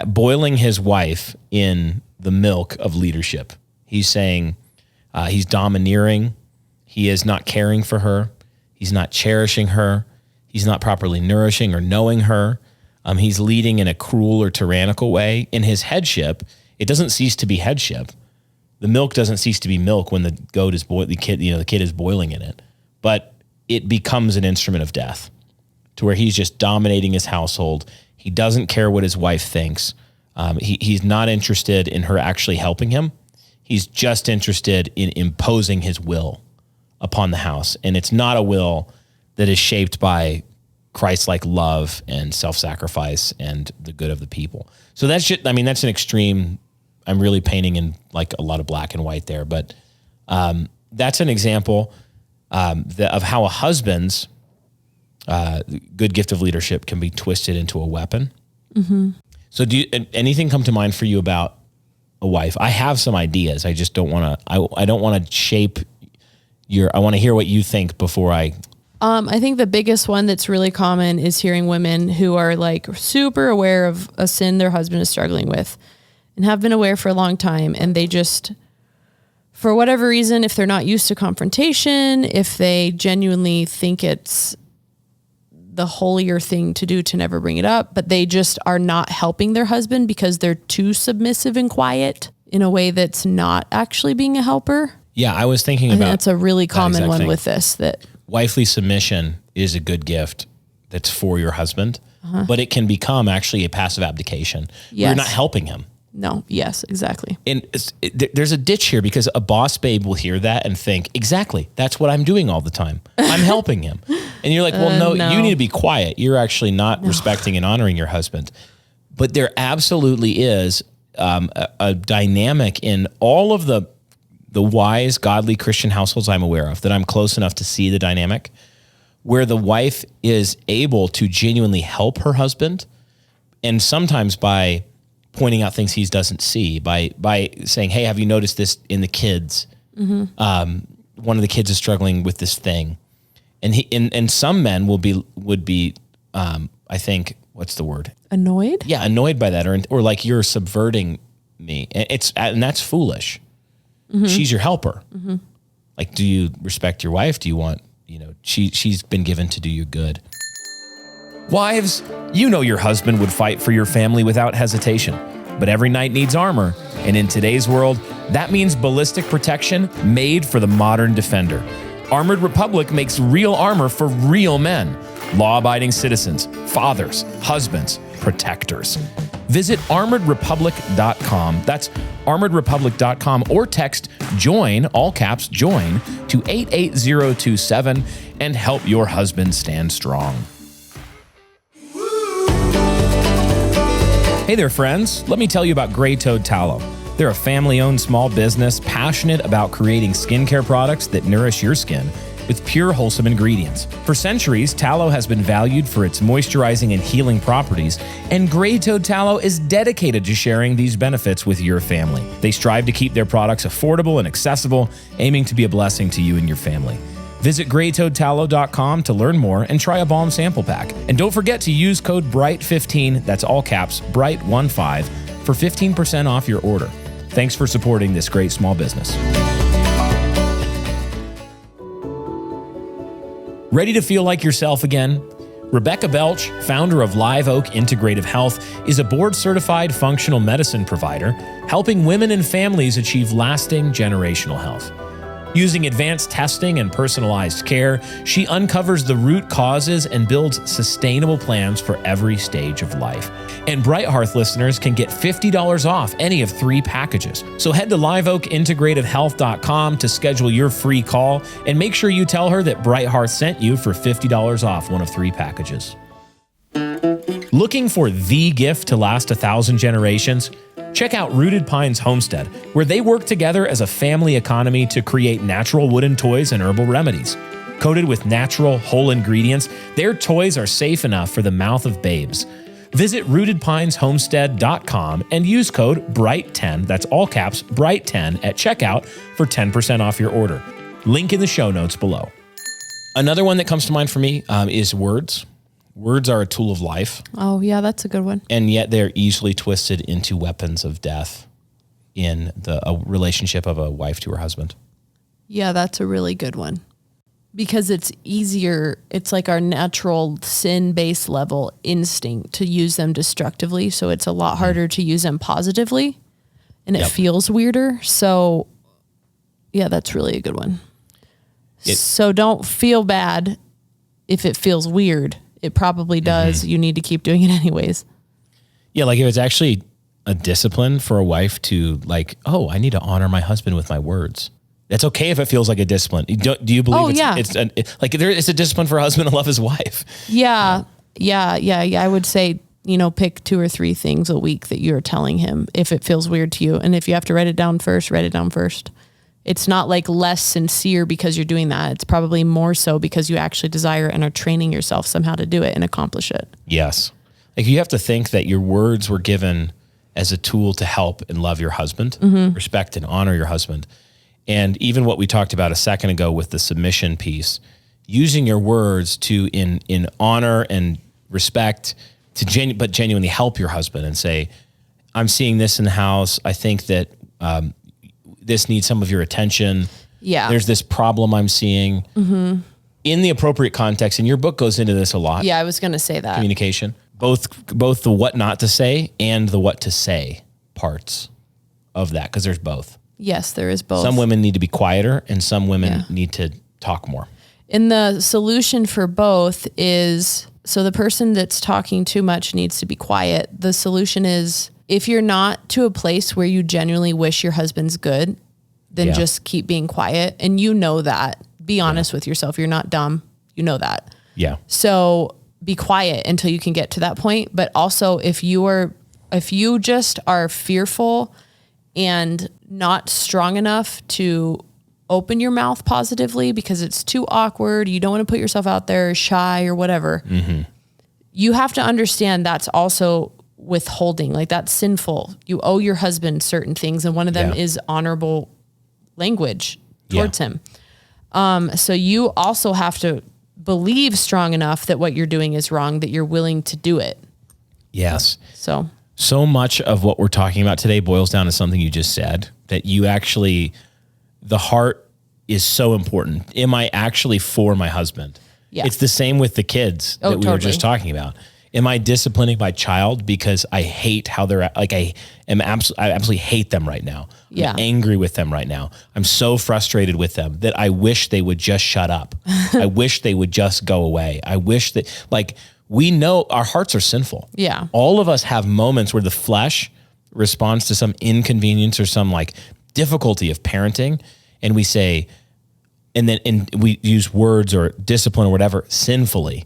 S1: boiling his wife in the milk of leadership. He's saying he's domineering. He is not caring for her. He's not cherishing her. He's not properly nourishing or knowing her. He's leading in a cruel or tyrannical way. In his headship, it doesn't cease to be headship. The milk doesn't cease to be milk when the goat is the kid is boiling in it, but it becomes an instrument of death, to where he's just dominating his household. He doesn't care what his wife thinks. He's not interested in her actually helping him. He's just interested in imposing his will upon the house. And it's not a will that is shaped by Christ-like love and self-sacrifice and the good of the people. So that's an extreme. I'm really painting in like a lot of black and white there, but that's an example of how a husband's good gift of leadership can be twisted into a weapon. Mm-hmm. So anything come to mind for you about a wife? I have some ideas. I just don't want to, I don't want to shape I want to hear what you think before I
S2: think the biggest one that's really common is hearing women who are like super aware of a sin their husband is struggling with and have been aware for a long time. And they just, for whatever reason, if they're not used to confrontation, if they genuinely think it's the holier thing to do to never bring it up, but they just are not helping their husband because they're too submissive and quiet in a way that's not actually being a helper.
S1: Yeah, I was thinking about
S2: that's a really common one with this. That
S1: wifely submission is a good gift that's for your husband, but it can become actually a passive abdication. Yes. You're not helping him.
S2: No. Yes, exactly.
S1: And there's a ditch here because a boss babe will hear that and think, exactly, that's what I'm doing all the time. I'm helping him. And you're like, well, no, you need to be quiet. You're actually not respecting and honoring your husband. But there absolutely is a dynamic in all of the wise, godly Christian households I'm aware of that I'm close enough to see the dynamic where the wife is able to genuinely help her husband. And sometimes by pointing out things he doesn't see, by saying, hey, have you noticed this in the kids? Mm-hmm. One of the kids is struggling with this thing. And some men would be I think, what's the word?
S2: Annoyed?
S1: Yeah, annoyed by that, or like you're subverting me. And that's foolish. Mm-hmm. She's your helper. Mm-hmm. Like, do you respect your wife? Do you want, she's been given to do you good. Wives, you know your husband would fight for your family without hesitation, but every knight needs armor. And in today's world, that means ballistic protection made for the modern defender. Armored Republic makes real armor for real men, law-abiding citizens, fathers, husbands, protectors. Visit armoredrepublic.com. That's armoredrepublic.com, or text JOIN, all caps JOIN, to 88027 and help your husband stand strong. Hey there, friends. Let me tell you about Gray Toad Tallow. They're a family-owned small business passionate about creating skincare products that nourish your skin with pure, wholesome ingredients. For centuries, tallow has been valued for its moisturizing and healing properties, and Gray Toad Tallow is dedicated to sharing these benefits with your family. They strive to keep their products affordable and accessible, aiming to be a blessing to you and your family. Visit graytoadtallow.com to learn more and try a balm sample pack. And don't forget to use code BRIGHT15, that's all caps, BRIGHT15, for 15% off your order. Thanks for supporting this great small business. Ready to feel like yourself again? Rebecca Belch, founder of Live Oak Integrative Health, is a board-certified functional medicine provider helping women and families achieve lasting generational health. Using advanced testing and personalized care, she uncovers the root causes and builds sustainable plans for every stage of life. And Bright Hearth listeners can get $50 off any of 3 packages. So head to liveoakintegrativehealth.com to schedule your free call and make sure you tell her that Bright Hearth sent you for $50 off one of 3 packages. Looking for the gift to last 1,000 generations? Check out Rooted Pines Homestead, where they work together as a family economy to create natural wooden toys and herbal remedies. Coated with natural, whole ingredients, their toys are safe enough for the mouth of babes. Visit rootedpineshomestead.com and use code BRIGHT10, that's all caps, BRIGHT10 at checkout for 10% off your order. Link in the show notes below. Another one that comes to mind for me is words. Words are a tool of life.
S2: Oh, yeah, that's a good one.
S1: And yet they're easily twisted into weapons of death in a relationship of a wife to her husband.
S2: Yeah, that's a really good one. Because it's easier, it's like our natural sin-based level instinct to use them destructively. So it's a lot harder to use them positively. And it feels weirder. So, yeah, that's really a good one. So don't feel bad if it feels weird. It probably does. Mm-hmm. You need to keep doing it anyways.
S1: Yeah, like if it's actually a discipline for a wife to like, oh, I need to honor my husband with my words. That's okay if it feels like a discipline. Do you believe it's a discipline for a husband to love his wife?
S2: Yeah. I would say, pick 2 or 3 things a week that you're telling him if it feels weird to you. And if you have to write it down first, write it down first. It's not like less sincere because you're doing that. It's probably more so because you actually desire and are training yourself somehow to do it and accomplish it.
S1: Yes. Like you have to think that your words were given as a tool to help and love your husband, respect and honor your husband. And even what we talked about a second ago with the submission piece, using your words to in honor and respect to genuinely help your husband and say, I'm seeing this in the house. I think that this needs some of your attention.
S2: Yeah.
S1: There's this problem I'm seeing in the appropriate context. And your book goes into this a lot.
S2: Yeah, I was going to say that.
S1: Communication, both the what not to say and the what to say parts of that, because there's both.
S2: Yes, there is both.
S1: Some women need to be quieter and some women need to talk more.
S2: And the solution for both is, so the person that's talking too much needs to be quiet. The solution is, if you're not to a place where you genuinely wish your husband's good, then just keep being quiet. And you know that. Be honest with yourself. You're not dumb. You know that.
S1: Yeah.
S2: So be quiet until you can get to that point. But also if you just are fearful and not strong enough to open your mouth positively because it's too awkward, you don't want to put yourself out there, shy or whatever, you have to understand that's also withholding. Like that's sinful. You owe your husband certain things, and one of them is honorable language towards him. So you also have to believe strong enough that what you're doing is wrong, that you're willing to do it.
S1: Yes.
S2: So
S1: much of what we're talking about today boils down to something you just said, that you actually, the heart is so important. Am I actually for my husband? Yeah. It's the same with the kids that we were just talking about. Am I disciplining my child because I hate how they're like, I absolutely hate them right now. I'm angry with them right now. I'm so frustrated with them that I wish they would just shut up. I wish they would just go away. I wish that, like, we know our hearts are sinful. Yeah. All of us have moments where the flesh responds to some inconvenience or some like difficulty of parenting. And we say, and we use words or discipline or whatever sinfully.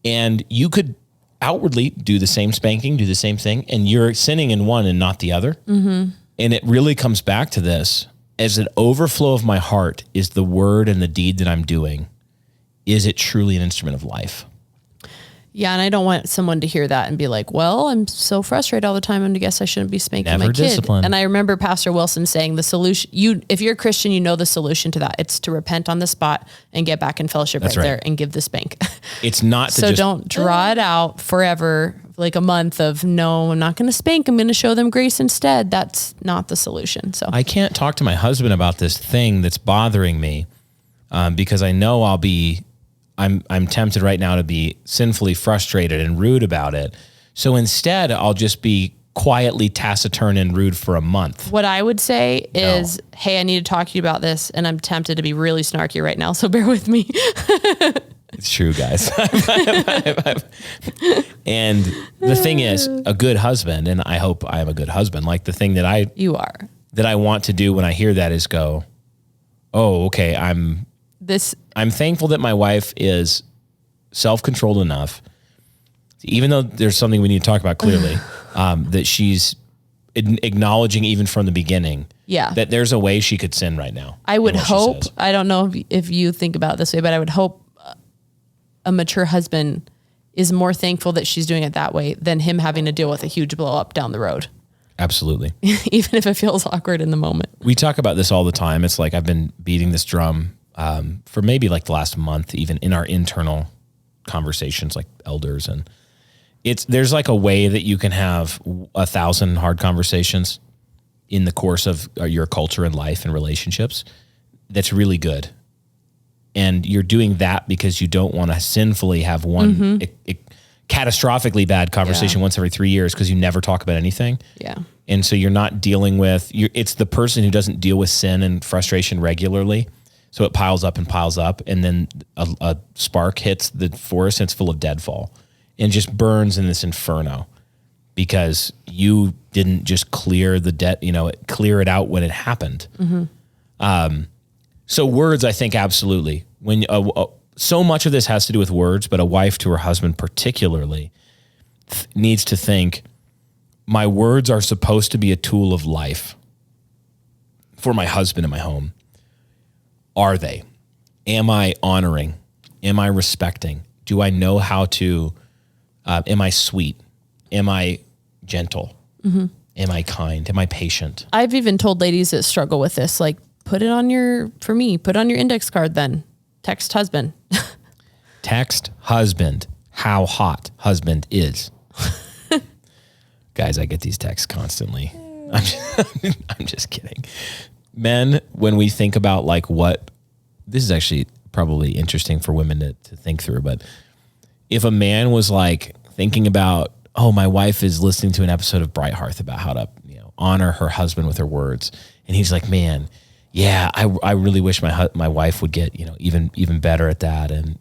S1: And you could outwardly do the same spanking, do the same thing, and you're sinning in one and not the other. And it really comes back to this. As an overflow of my heart is the word and the deed that I'm doing, is it truly an instrument of life?
S2: Yeah, and I don't want someone to hear that and be like, well, I'm so frustrated all the time, and I guess I shouldn't be spanking my kid. Discipline. And I remember Pastor Wilson saying the solution, if you're a Christian, you know the solution to that. It's to repent on the spot and get back in fellowship right there and give the spank.
S1: It's not to
S2: so don't draw it out forever, like a month of, no, I'm not going to spank. I'm going to show them grace instead. That's not the solution. So
S1: I can't talk to my husband about this thing that's bothering me because I know I'm tempted right now to be sinfully frustrated and rude about it. So instead, I'll just be quietly taciturn and rude for a month.
S2: What I would say is, hey, I need to talk to you about this, and I'm tempted to be really snarky right now, so bear with me.
S1: It's true, guys. And the thing is, a good husband, and I hope I am a good husband, like the thing that I want to do when I hear that is go, oh, okay, I'm thankful that my wife is self-controlled enough, even though there's something we need to talk about clearly, that she's acknowledging even from the beginning that there's a way she could sin right now.
S2: I would hope, I don't know if you think about it this way, but I would hope a mature husband is more thankful that she's doing it that way than him having to deal with a huge blow up down the road.
S1: Absolutely.
S2: Even if it feels awkward in the moment. We
S1: talk about this all the time. It's like I've been beating this drum for maybe like the last month, even in our internal conversations, like elders. And there's like a way that you can have 1,000 hard conversations in the course of your culture and life and relationships. That's really good. And you're doing that because you don't want to sinfully have one catastrophically bad conversation once every 3 years because you never talk about anything. Yeah. And so you're not dealing with, it's the person who doesn't deal with sin and frustration regularly. So it piles up, and then a spark hits the forest and it's full of deadfall and just burns in this inferno. because you didn't just clear the debt, clear it out when it happened. So words, I think, absolutely. When so much of this has to do with words, but a wife to her husband particularly needs to think, my words are supposed to be a tool of life for my husband in my home. Are they? Am I honoring? Am I respecting? Do I know how to, am I sweet? Am I gentle? Am I kind? Am I patient?
S2: I've even told ladies that struggle with this, like, put on your index card then. Text husband.
S1: Text husband how hot husband is. Guys, I get these texts constantly. I'm just kidding. Men, when we think about like this is actually probably interesting for women to think through, but if a man was like thinking about, oh, my wife is listening to an episode of Bright Hearth about how to honor her husband with her words, and he's like, man, yeah, I really wish my wife would get even better at that, and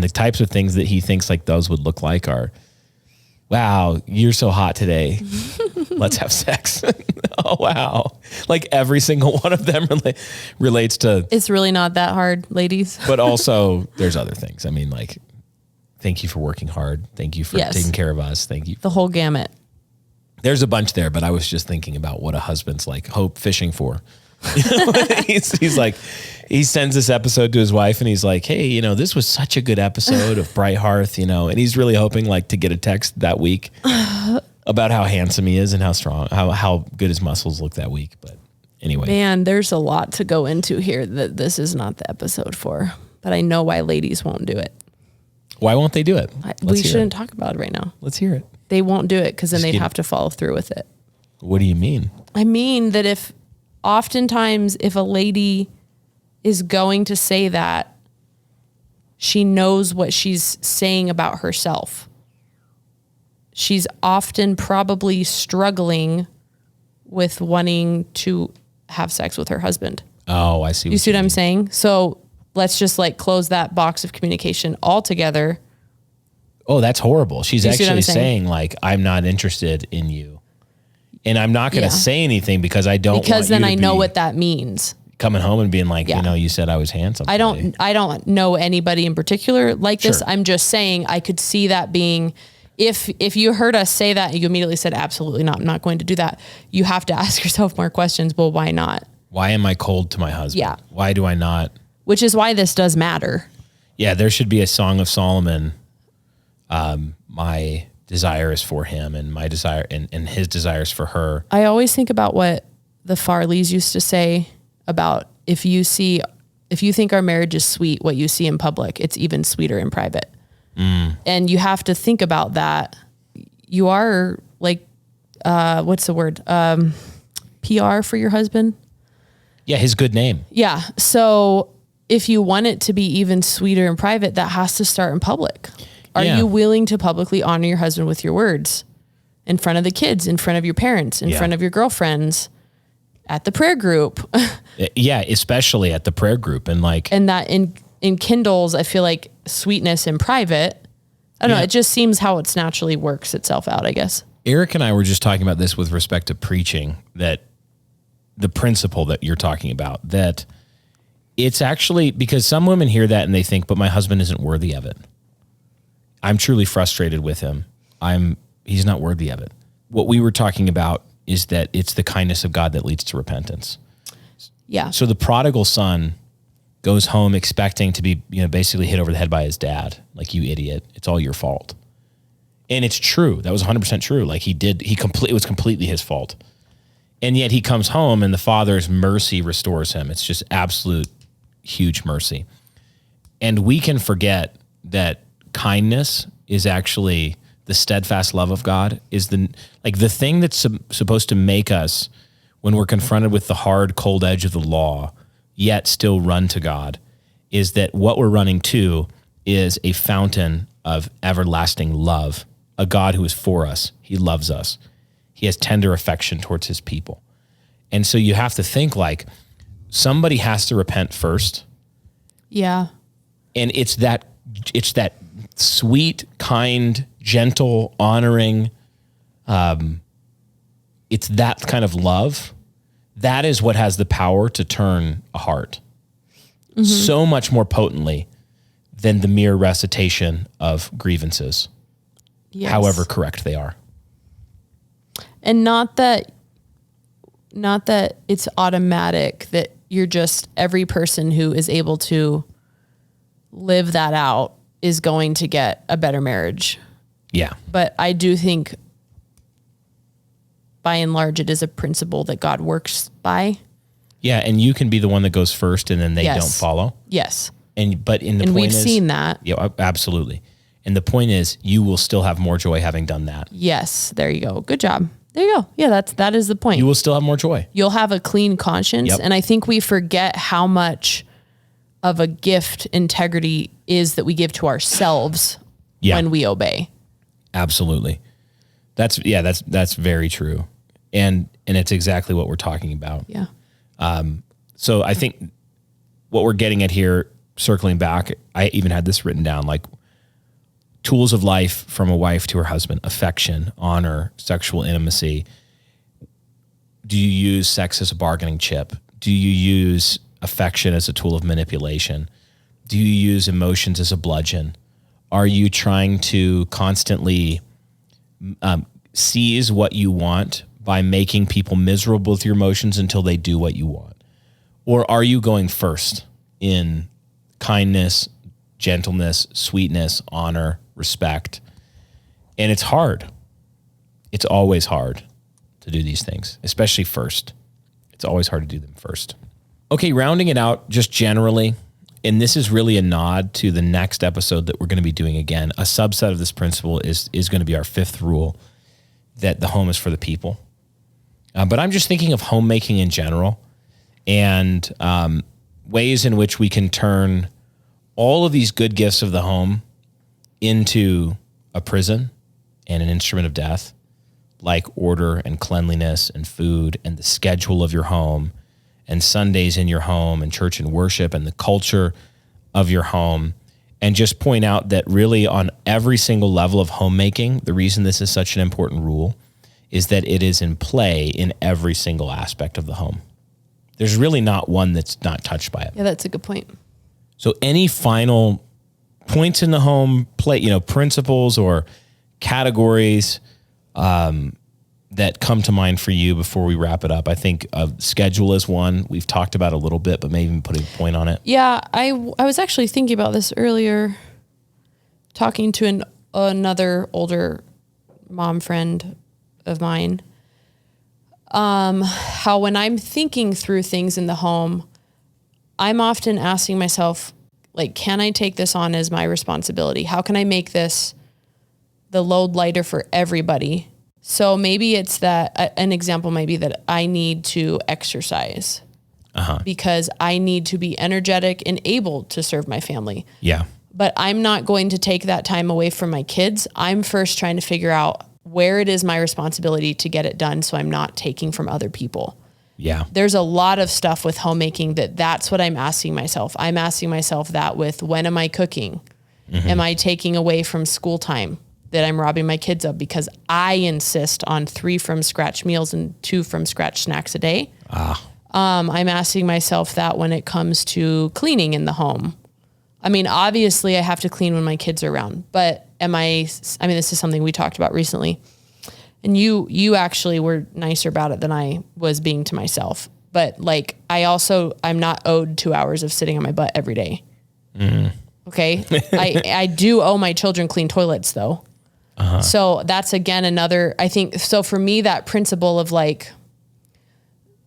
S1: the types of things that he thinks like those would look like are, wow, you're so hot today. Let's have sex. Oh, wow. Like every single one of them relates to.
S2: It's really not that hard, ladies.
S1: But also there's other things. I mean, like, thank you for working hard. Thank you for taking care of us. Thank you.
S2: The whole gamut.
S1: There's a bunch there, but I was just thinking about what a husband's like fishing for. He's like, he sends this episode to his wife and he's like, hey, this was such a good episode of Bright Hearth, and he's really hoping like to get a text that week about how handsome he is and how strong, how good his muscles look that week. But anyway,
S2: man, there's a lot to go into here that this is not the episode for, but I know why ladies won't do it.
S1: Why won't they do it?
S2: We shouldn't talk about it right now.
S1: Let's hear it.
S2: They won't do it because then they'd have to follow through with it.
S1: What do you mean?
S2: I mean that oftentimes if a lady is going to say that, she knows what she's saying about herself. She's often probably struggling with wanting to have sex with her husband.
S1: Oh, I see.
S2: You see what I'm saying? So let's just like close that box of communication altogether.
S1: Oh, that's horrible. She's actually saying like, I'm not interested in you. And I'm not going to say anything because I don't.
S2: Because then I know what that means.
S1: Coming home and being like, you said I was handsome.
S2: I don't know anybody in particular like this. I'm just saying I could see that being, if you heard us say that and you immediately said, absolutely not, I'm not going to do that. You have to ask yourself more questions. Well, why not?
S1: Why am I cold to my husband?
S2: Yeah.
S1: Why do I not?
S2: Which is why this does matter.
S1: Yeah. There should be a Song of Solomon. My desire is for him and my desire and his desires for her.
S2: I always think about what the Farleys used to say about if you think our marriage is sweet, what you see in public, it's even sweeter in private. And you have to think about that. You are like, what's the word? PR for your husband.
S1: Yeah. His good name.
S2: Yeah. So if you want it to be even sweeter in private, that has to start in public. Are you willing to publicly honor your husband with your words in front of the kids, in front of your parents, in front of your girlfriends, at the prayer group?
S1: Yeah, especially at the prayer group. And
S2: that enkindles, I feel like, sweetness in private. I don't know. It just seems how it's naturally works itself out, I guess.
S1: Eric and I were just talking about this with respect to preaching, that the principle that you're talking about, that it's actually because some women hear that and they think, but my husband isn't worthy of it. I'm truly frustrated with him. He's not worthy of it. What we were talking about is that it's the kindness of God that leads to repentance.
S2: Yeah.
S1: So the prodigal son goes home expecting to be, basically hit over the head by his dad. Like, you idiot. It's all your fault. And it's true. That was 100% true. Like it was completely his fault. And yet he comes home and the father's mercy restores him. It's just absolute huge mercy. And we can forget that kindness is actually the steadfast love of God, is the thing that's supposed to make us, when we're confronted with the hard, cold edge of the law, yet still run to God, is that what we're running to is a fountain of everlasting love, a God who is for us. He loves us. He has tender affection towards his people. And so you have to think like somebody has to repent first.
S2: Yeah.
S1: And it's that sweet, kind, gentle, honoring, it's that kind of love. That is what has the power to turn a heart so much more potently than the mere recitation of grievances, however correct they are.
S2: And not that it's automatic that you're just, every person who is able to live that out is going to get a better marriage.
S1: Yeah.
S2: But I do think by and large, it is a principle that God works by.
S1: Yeah. And you can be the one that goes first and then they don't follow.
S2: Yes.
S1: But we've
S2: seen that.
S1: Yeah, absolutely. And the point is you will still have more joy having done that.
S2: Yes. There you go. Good job. There you go. Yeah. That is the point.
S1: You will still have more joy.
S2: You'll have a clean conscience. Yep. And I think we forget how much of a gift integrity is that we give to ourselves when we obey.
S1: Absolutely. That's very true. And it's exactly what we're talking about.
S2: Yeah.
S1: So I think what we're getting at here, circling back, I even had this written down, like tools of life from a wife to her husband: affection, honor, sexual intimacy. Do you use sex as a bargaining chip? Do you use affection as a tool of manipulation? Do you use emotions as a bludgeon? Are you trying to constantly seize what you want by making people miserable with your emotions until they do what you want? Or are you going first in kindness, gentleness, sweetness, honor, respect? And it's hard. It's always hard to do these things, especially first. It's always hard to do them first. Okay, rounding it out just generally, and this is really a nod to the next episode that we're going to be doing again. A subset of this principle is going to be our fifth rule, that the home is for the people. But I'm just thinking of homemaking in general and ways in which we can turn all of these good gifts of the home into a prison and an instrument of death, like order and cleanliness and food and the schedule of your home and Sundays in your home and church and worship and the culture of your home. And just point out that really on every single level of homemaking, the reason this is such an important rule is that it is in play in every single aspect of the home. There's really not one that's not touched by it.
S2: Yeah, that's a good point.
S1: So any final points in the home, principles or categories that come to mind for you before we wrap it up? I think schedule is one. We've talked about a little bit, but maybe even putting a point on it.
S2: Yeah, I was actually thinking about this earlier, talking to another older mom friend of mine. How when I'm thinking through things in the home, I'm often asking myself, like, can I take this on as my responsibility? How can I make this the load lighter for everybody? So maybe it's that an example might be that I need to exercise because I need to be energetic and able to serve my family.
S1: Yeah.
S2: But I'm not going to take that time away from my kids. I'm first trying to figure out where it is my responsibility to get it done so I'm not taking from other people.
S1: Yeah.
S2: There's a lot of stuff with homemaking that's what I'm asking myself. I'm asking myself that with, when am I cooking? Mm-hmm. Am I taking away from school time that I'm robbing my kids of because I insist on 3 from scratch meals and 2 from scratch snacks a day? I'm asking myself that when it comes to cleaning in the home. I mean, obviously I have to clean when my kids are around, but this is something we talked about recently, and you actually were nicer about it than I was being to myself. But like, I'm not owed 2 hours of sitting on my butt every day. Mm-hmm. Okay. I do owe my children clean toilets though. So that's again, another, I think, so for me, that principle of like,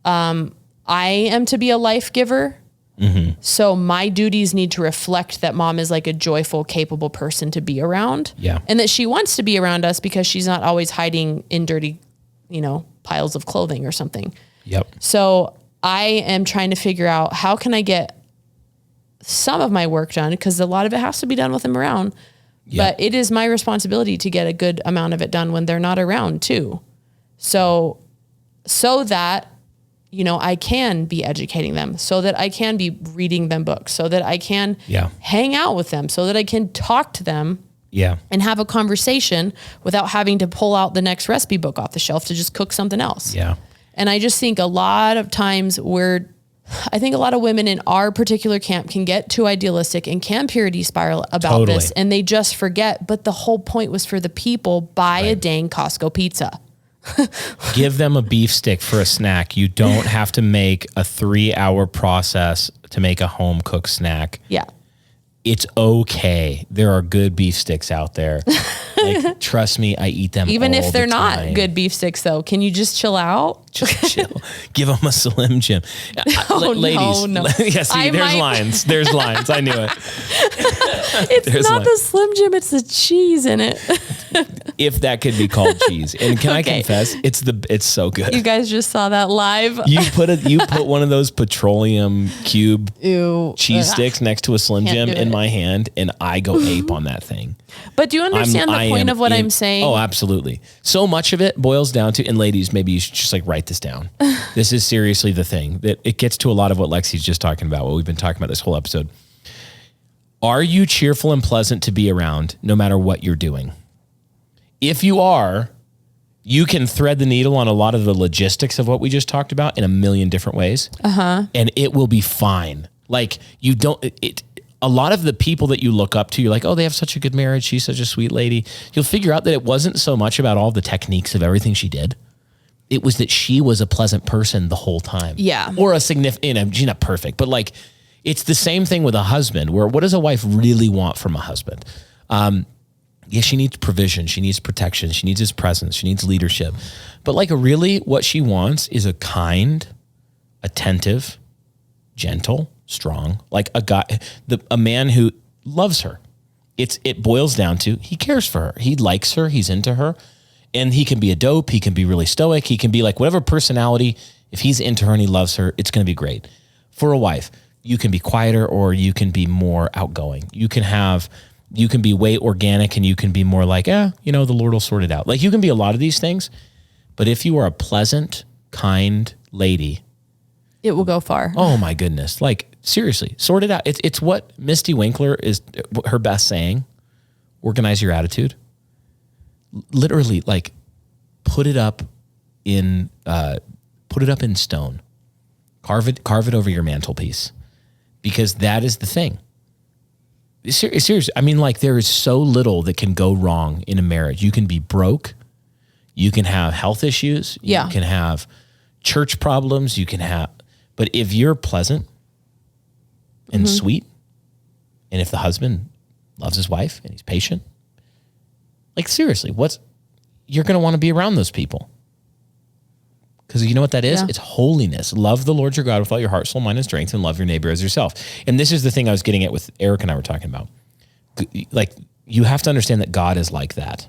S2: I am to be a life giver. Mm-hmm. So my duties need to reflect that mom is like a joyful, capable person to be around.
S1: Yeah.
S2: And that she wants to be around us because she's not always hiding in dirty, piles of clothing or something.
S1: Yep.
S2: So I am trying to figure out how can I get some of my work done, because a lot of it has to be done with them around. Yep. But it is my responsibility to get a good amount of it done when they're not around too. So that, I can be educating them, so that I can be reading them books, so that I can hang out with them, so that I can talk to them and have a conversation without having to pull out the next recipe book off the shelf to just cook something else.
S1: Yeah.
S2: And I just think a lot of times I think a lot of women in our particular camp can get too idealistic and can purity spiral about this, and they just forget. But the whole point was for the people, buy a dang Costco pizza.
S1: Give them a beef stick for a snack. You don't have to make a 3-hour process to make a home cooked snack.
S2: Yeah.
S1: It's okay. There are good beef sticks out there. Like, trust me, I eat them
S2: even
S1: all
S2: if they're
S1: the time.
S2: not good beef sticks, though. Can you just chill out?
S1: Just chill. Give them a Slim Jim. Ladies.
S2: No.
S1: Yeah, see, lines. There's lines. I knew it.
S2: It's not the Slim Jim. It's the cheese in it.
S1: If that could be called cheese. And can I confess, it's so good.
S2: You guys just saw that live.
S1: You put one of those petroleum cube cheese sticks next to a Slim Jim in my hand, and I go ape on that thing.
S2: But do you understand the point of what I'm saying?
S1: Oh, absolutely. So much of it boils down to, and ladies, maybe you should just like write this down. This is seriously the thing that it gets to a lot of what Lexi's just talking about, what we've been talking about this whole episode. Are you cheerful and pleasant to be around no matter what you're doing? If you are, you can thread the needle on a lot of the logistics of what we just talked about in a million different ways. And it will be fine. Like, a lot of the people that you look up to, you're like, oh, they have such a good marriage. She's such a sweet lady. You'll figure out that it wasn't so much about all the techniques of everything she did. It was that she was a pleasant person the whole time.
S2: Yeah.
S1: Or a significant, she's not perfect, but like, it's the same thing with a husband, where what does a wife really want from a husband? Yeah, she needs provision. She needs protection. She needs his presence. She needs leadership. But like, really what she wants is a kind, attentive, gentle, strong, like a guy, a man who loves her. It boils down to, he cares for her. He likes her. He's into her. And he can be a dope. He can be really stoic. He can be like whatever personality. If he's into her and he loves her, it's going to be great. For a wife, you can be quieter or you can be more outgoing. You can be way organic and you can be more like, the Lord will sort it out. Like, you can be a lot of these things, but if you are a pleasant, kind lady,
S2: it will go far.
S1: Oh my goodness. Like, seriously, sort it out. It's what Misty Winkler is her best saying. Organize your attitude. Literally, like, put it up in stone. Carve it over your mantelpiece, because that is the thing. Seriously, I mean, like, there is so little that can go wrong in a marriage. You can be broke. You can have health issues. You can have church problems. But if you're pleasant and sweet, and if the husband loves his wife and he's patient, like, seriously, you're going to want to be around those people. Because you know what that is? Yeah. It's holiness. Love the Lord your God with all your heart, soul, mind, and strength, and love your neighbor as yourself. And this is the thing I was getting at with Eric and I were talking about. Like, you have to understand that God is like that.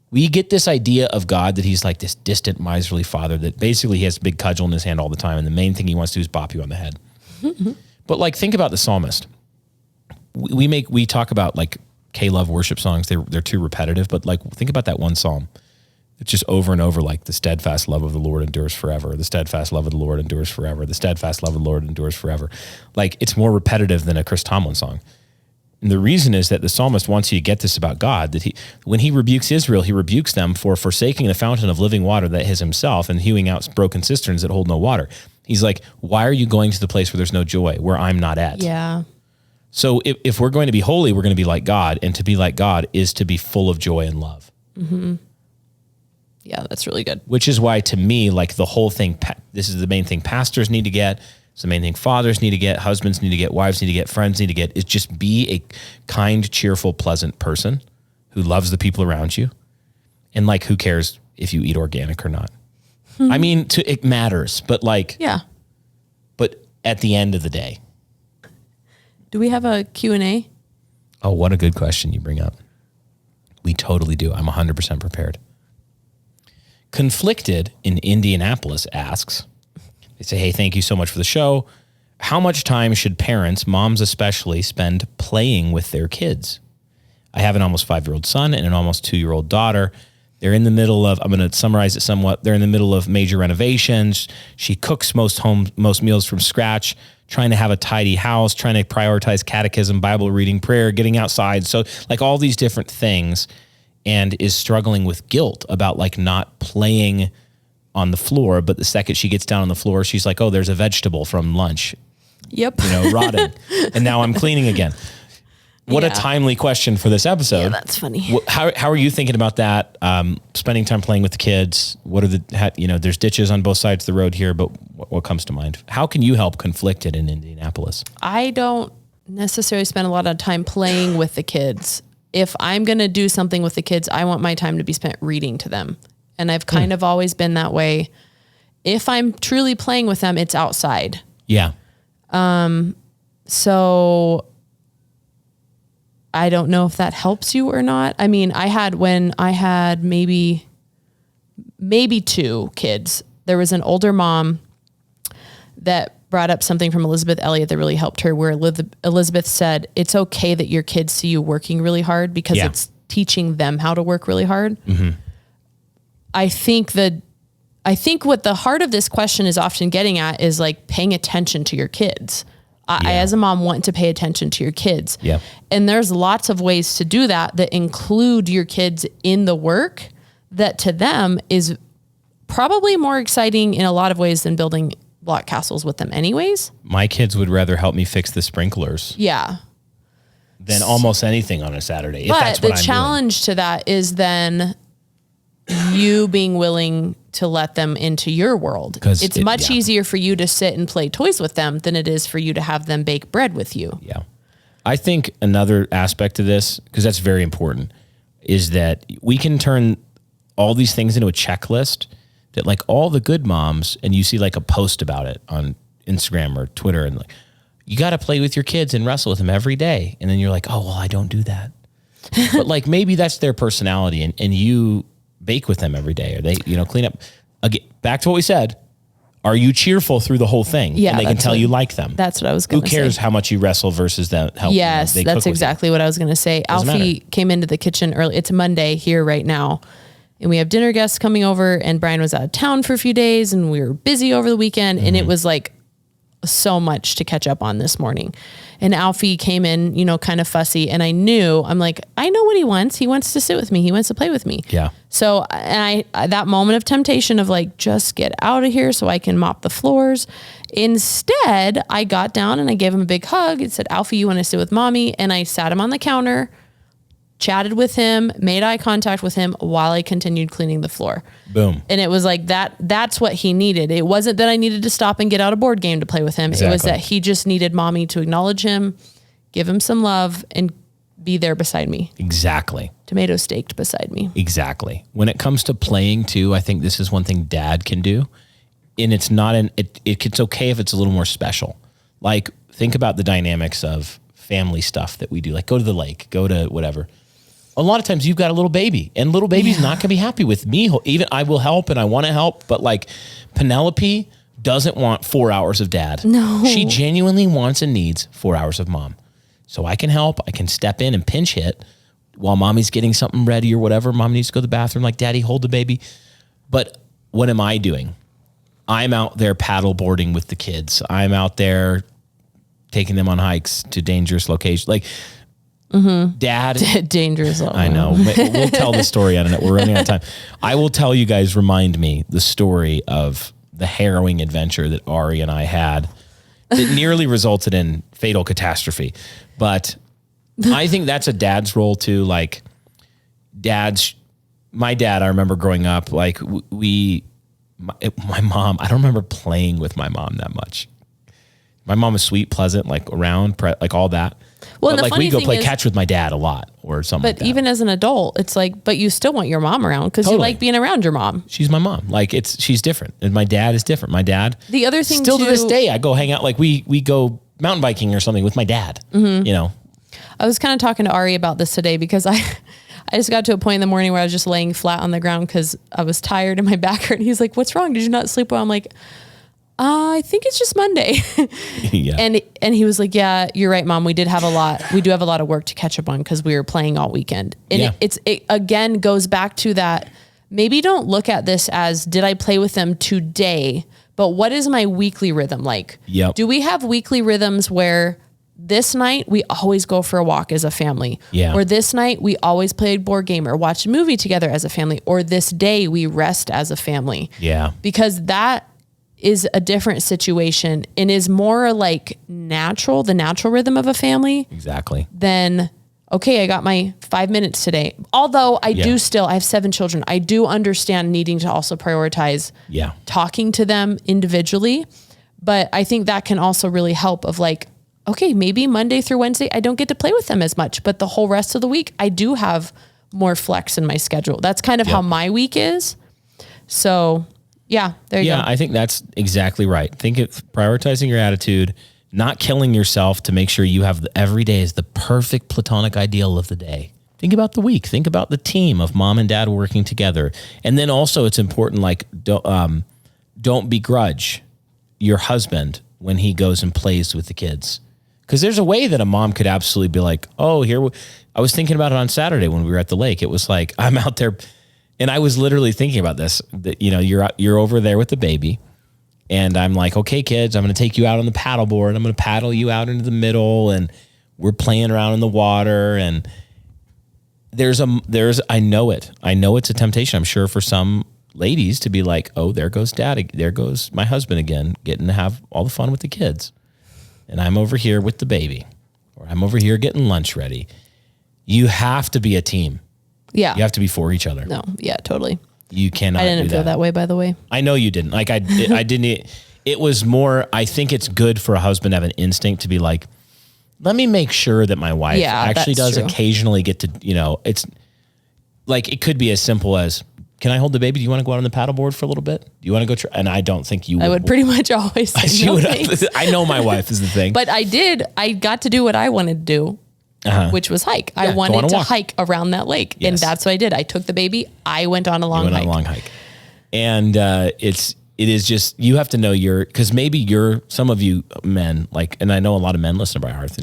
S1: We get this idea of God that he's like this distant, miserly father that basically he has a big cudgel in his hand all the time, and the main thing he wants to do is bop you on the head. But like, think about the psalmist. We talk about like K-Love worship songs. They're too repetitive, but like, think about that one psalm. It's just over and over, like, the steadfast love of the Lord endures forever. The steadfast love of the Lord endures forever. The steadfast love of the Lord endures forever. Like, it's more repetitive than a Chris Tomlin song. And the reason is that the psalmist wants you to get this about God, that when he rebukes Israel, he rebukes them for forsaking the fountain of living water that is himself and hewing out broken cisterns that hold no water. He's like, why are you going to the place where there's no joy, where I'm not at?
S2: Yeah.
S1: So if we're going to be holy, we're going to be like God. And to be like God is to be full of joy and love.
S2: Mm-hmm. Yeah, that's really good.
S1: Which is why, to me, like, the whole thing, this is the main thing pastors need to get. It's the main thing fathers need to get, husbands need to get, wives need to get, friends need to get, is just be a kind, cheerful, pleasant person who loves the people around you. And like, who cares if you eat organic or not? I mean, it matters, but like,
S2: yeah.
S1: But at the end of the day.
S2: Do we have a Q&A?
S1: Oh, what a good question you bring up. We totally do. I'm 100% prepared. Conflicted in Indianapolis asks, they say, hey, thank you so much for the show. How much time should parents, moms especially, spend playing with their kids? I have an almost 5-year-old son and an almost 2-year-old daughter. They're in the middle of, I'm going to summarize it somewhat. They're in the middle of major renovations. She cooks most meals from scratch. trying to have a tidy house, trying to prioritize catechism, Bible reading, prayer, getting outside. So like all these different things, and is struggling with guilt about like not playing on the floor. But the second she gets down on the floor, she's like, oh, there's a vegetable from lunch.
S2: Yep.
S1: Rotting. And now I'm cleaning again. What a timely question for this episode.
S2: Yeah, that's funny.
S1: How are you thinking about that? Spending time playing with the kids. What are there's ditches on both sides of the road here, but what comes to mind? How can you help conflicted in Indianapolis?
S2: I don't necessarily spend a lot of time playing with the kids. If I'm going to do something with the kids, I want my time to be spent reading to them. And I've kind of always been that way. If I'm truly playing with them, it's outside.
S1: Yeah.
S2: So I don't know if that helps you or not. I mean, when I had maybe 2 kids, there was an older mom that brought up something from Elizabeth Elliot that really helped her, where Elizabeth said, it's okay that your kids see you working really hard because it's teaching them how to work really hard. Mm-hmm. I think what the heart of this question is often getting at is like paying attention to your kids. I, as a mom, want to pay attention to your kids.
S1: Yeah.
S2: And there's lots of ways to do that include your kids in the work that to them is probably more exciting in a lot of ways than building block castles with them anyways.
S1: My kids would rather help me fix the sprinklers.
S2: Yeah.
S1: Than almost anything on a Saturday.
S2: But the challenge to that is then you being willing to let them into your world. It's much easier for you to sit and play toys with them than it is for you to have them bake bread with you.
S1: Yeah. I think another aspect of this, because that's very important, is that we can turn all these things into a checklist that like all the good moms, and you see like a post about it on Instagram or Twitter, and like, you got to play with your kids and wrestle with them every day. And then you're like, oh, well, I don't do that. But like, maybe that's their personality, and you bake with them every day, or they, clean up. Again, back to what we said. Are you cheerful through the whole thing?
S2: Yeah.
S1: And they can tell you like them.
S2: That's what I was going to say.
S1: Who cares how much you wrestle versus them help?
S2: Yes, that's exactly what I was going to say. Alfie came into the kitchen early. It's Monday here right now. And we have dinner guests coming over, and Brian was out of town for a few days, and we were busy over the weekend. Mm-hmm. And it was like so much to catch up on this morning. And Alfie came in, kind of fussy. And I'm like, I know what he wants. He wants to sit with me. He wants to play with me.
S1: Yeah.
S2: So, and that moment of temptation of like, just get out of here so I can mop the floors. Instead, I got down and I gave him a big hug. It said, Alfie, you want to sit with mommy? And I sat him on the counter, chatted with him, made eye contact with him while I continued cleaning the floor.
S1: Boom.
S2: And it was like that's what he needed. It wasn't that I needed to stop and get out a board game to play with him. Exactly. It was that he just needed mommy to acknowledge him, give him some love, and be there beside me.
S1: Exactly.
S2: Tomato staked beside me.
S1: Exactly. When it comes to playing too, I think this is one thing dad can do. And it's not it's okay if it's a little more special. Like, think about the dynamics of family stuff that we do. Like, go to the lake, go to whatever. A lot of times you've got a little baby, and little baby's not going to be happy with me. Even I will help and I want to help, but like Penelope doesn't want 4 hours of dad.
S2: No.
S1: She genuinely wants and needs 4 hours of mom. So I can help. I can step in and pinch hit while mommy's getting something ready or whatever. Mom needs to go to the bathroom. Like, daddy, hold the baby. But what am I doing? I'm out there paddle boarding with the kids. I'm out there taking them on hikes to dangerous locations. Like, dad.
S2: Dangerous.
S1: I know. We'll tell the story on it. We're running out of time. I will tell you guys, remind me the story of the harrowing adventure that Ari and I had. It nearly resulted in fatal catastrophe. But I think that's a dad's role too. Like, my dad, I remember growing up, like my mom, I don't remember playing with my mom that much. My mom was sweet, pleasant, like around, like all that.
S2: Well,
S1: but like we go play catch with my dad a lot or something.
S2: But like even as an adult, it's like, but you still want your mom around because you like being around your mom.
S1: She's my mom. Like she's different. And my dad is different. My dad.
S2: The other thing
S1: still to this day, I go hang out. Like we go mountain biking or something with my dad,
S2: I was kind of talking to Ari about this today because I just got to a point in the morning where I was just laying flat on the ground because I was tired and my back hurt. And he's like, what's wrong? Did you not sleep well? I'm like, I think it's just Monday.
S1: Yeah.
S2: And he was like, yeah, you're right, Mom. We do have a lot of work to catch up on because we were playing all weekend. And it again goes back to that. Maybe don't look at this as, did I play with them today? but what is my weekly rhythm like?
S1: Yep.
S2: Do we have weekly rhythms where this night we always go for a walk as a family?
S1: Yeah.
S2: Or this night we always play a board game or watch a movie together as a family? Or this day we rest as a family?
S1: Yeah.
S2: Because that is a different situation and is more like the natural rhythm of a family.
S1: Exactly.
S2: Than, okay, I got my 5 minutes today. Although I have 7 children. I do understand needing to also prioritize talking to them individually. But I think that can also really help of like, okay, maybe Monday through Wednesday, I don't get to play with them as much, but the whole rest of the week, I do have more flex in my schedule. That's kind of how my week is. So yeah, there you go.
S1: Yeah, I think that's exactly right. Think of prioritizing your attitude, not killing yourself to make sure you have every day is the perfect platonic ideal of the day. Think about the week. Think about the team of mom and dad working together. And then also it's important, like, don't begrudge your husband when he goes and plays with the kids. Because there's a way that a mom could absolutely be like, oh, I was thinking about it on Saturday when we were at the lake. It was like, I'm out there. And I was literally thinking about this, that, you're over there with the baby. And I'm like, okay, kids, I'm going to take you out on the paddleboard. I'm going to paddle you out into the middle, and we're playing around in the water. And I know it. I know it's a temptation, I'm sure, for some ladies to be like, oh, there goes daddy. There goes my husband again, getting to have all the fun with the kids. And I'm over here with the baby, or I'm over here getting lunch ready. You have to be a team.
S2: Yeah.
S1: You have to be for each other.
S2: No. Yeah, totally.
S1: You cannot
S2: I didn't feel that way, by the way.
S1: I know you didn't. Like I didn't. It was more, I think it's good for a husband to have an instinct to be like, let me make sure that my wife actually does occasionally get to, it's like, it could be as simple as, can I hold the baby? Do you want to go out on the paddleboard for a little bit? Do you want to go and I don't think you would.
S2: I would pretty much always say no, thanks.
S1: I know my wife is the thing.
S2: But I got to do what I wanted to do. Which was hike. I wanted to hike around that lake. Yes. And that's what I did. I took the baby. I went on a long hike.
S1: And it is just, you have to know because maybe some of you men, like, and I know a lot of men listen to Bright Hearth,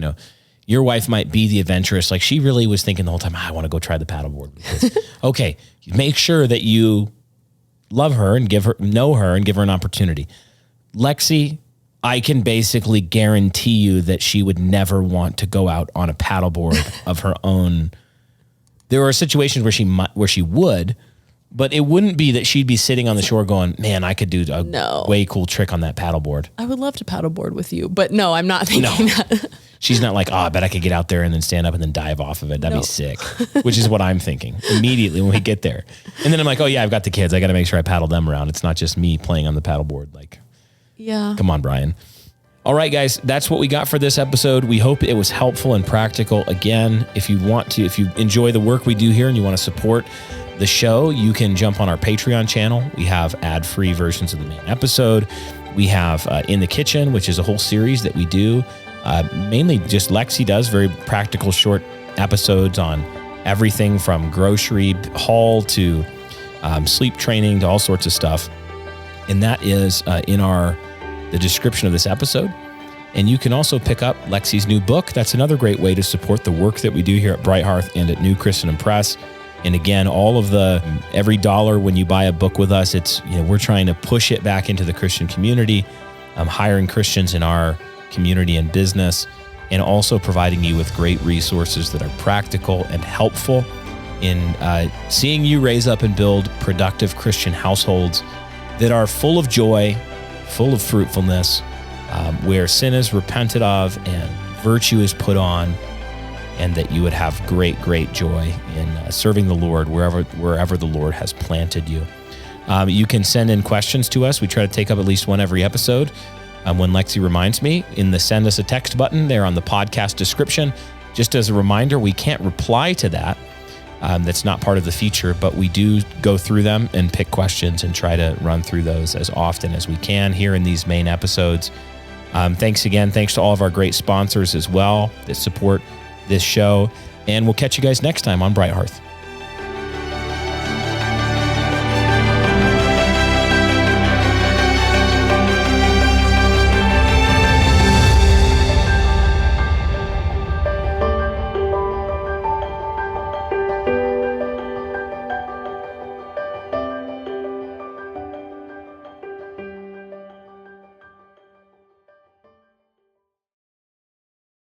S1: your wife might be the adventurous. Like, she really was thinking the whole time, I want to go try the paddleboard. Okay. Make sure that you love her and know her and give her an opportunity. Lexi, I can basically guarantee you that she would never want to go out on a paddleboard of her own. There are situations where she would, but it wouldn't be that she'd be sitting on the shore going, man, I could do a way cool trick on that paddleboard.
S2: I would love to paddleboard with you, but no, I'm not thinking that.
S1: She's not like, I bet I could get out there and then stand up and then dive off of it. That'd be sick, which is what I'm thinking immediately when we get there. And then I'm like, oh yeah, I've got the kids. I got to make sure I paddle them around. It's not just me playing on the paddleboard. Like,
S2: yeah.
S1: Come on, Brian. All right, guys, that's what we got for this episode. We hope it was helpful and practical. Again, if you enjoy the work we do here and you want to support the show, you can jump on our Patreon channel. We have ad-free versions of the main episode. We have In the Kitchen, which is a whole series that we do. Mainly just Lexi does very practical short episodes on everything from grocery haul to sleep training to all sorts of stuff. And that is in the description of this episode. And you can also pick up Lexi's new book. That's another great way to support the work that we do here at Bright Hearth and at New Christendom Press. And again, every dollar when you buy a book with us, it's, we're trying to push it back into the Christian community, hiring Christians in our community and business, and also providing you with great resources that are practical and helpful in seeing you raise up and build productive Christian households that are full of joy, full of fruitfulness, where sin is repented of and virtue is put on, and that you would have great, great joy in serving the Lord wherever the Lord has planted you. You can send in questions to us. We try to take up at least one every episode. When Lexi reminds me, in the send us a text button there on the podcast description. Just as a reminder, we can't reply to that. That's not part of the feature, but we do go through them and pick questions and try to run through those as often as we can here in these main episodes. Thanks again. Thanks to all of our great sponsors as well that support this show. And we'll catch you guys next time on Bright Hearth.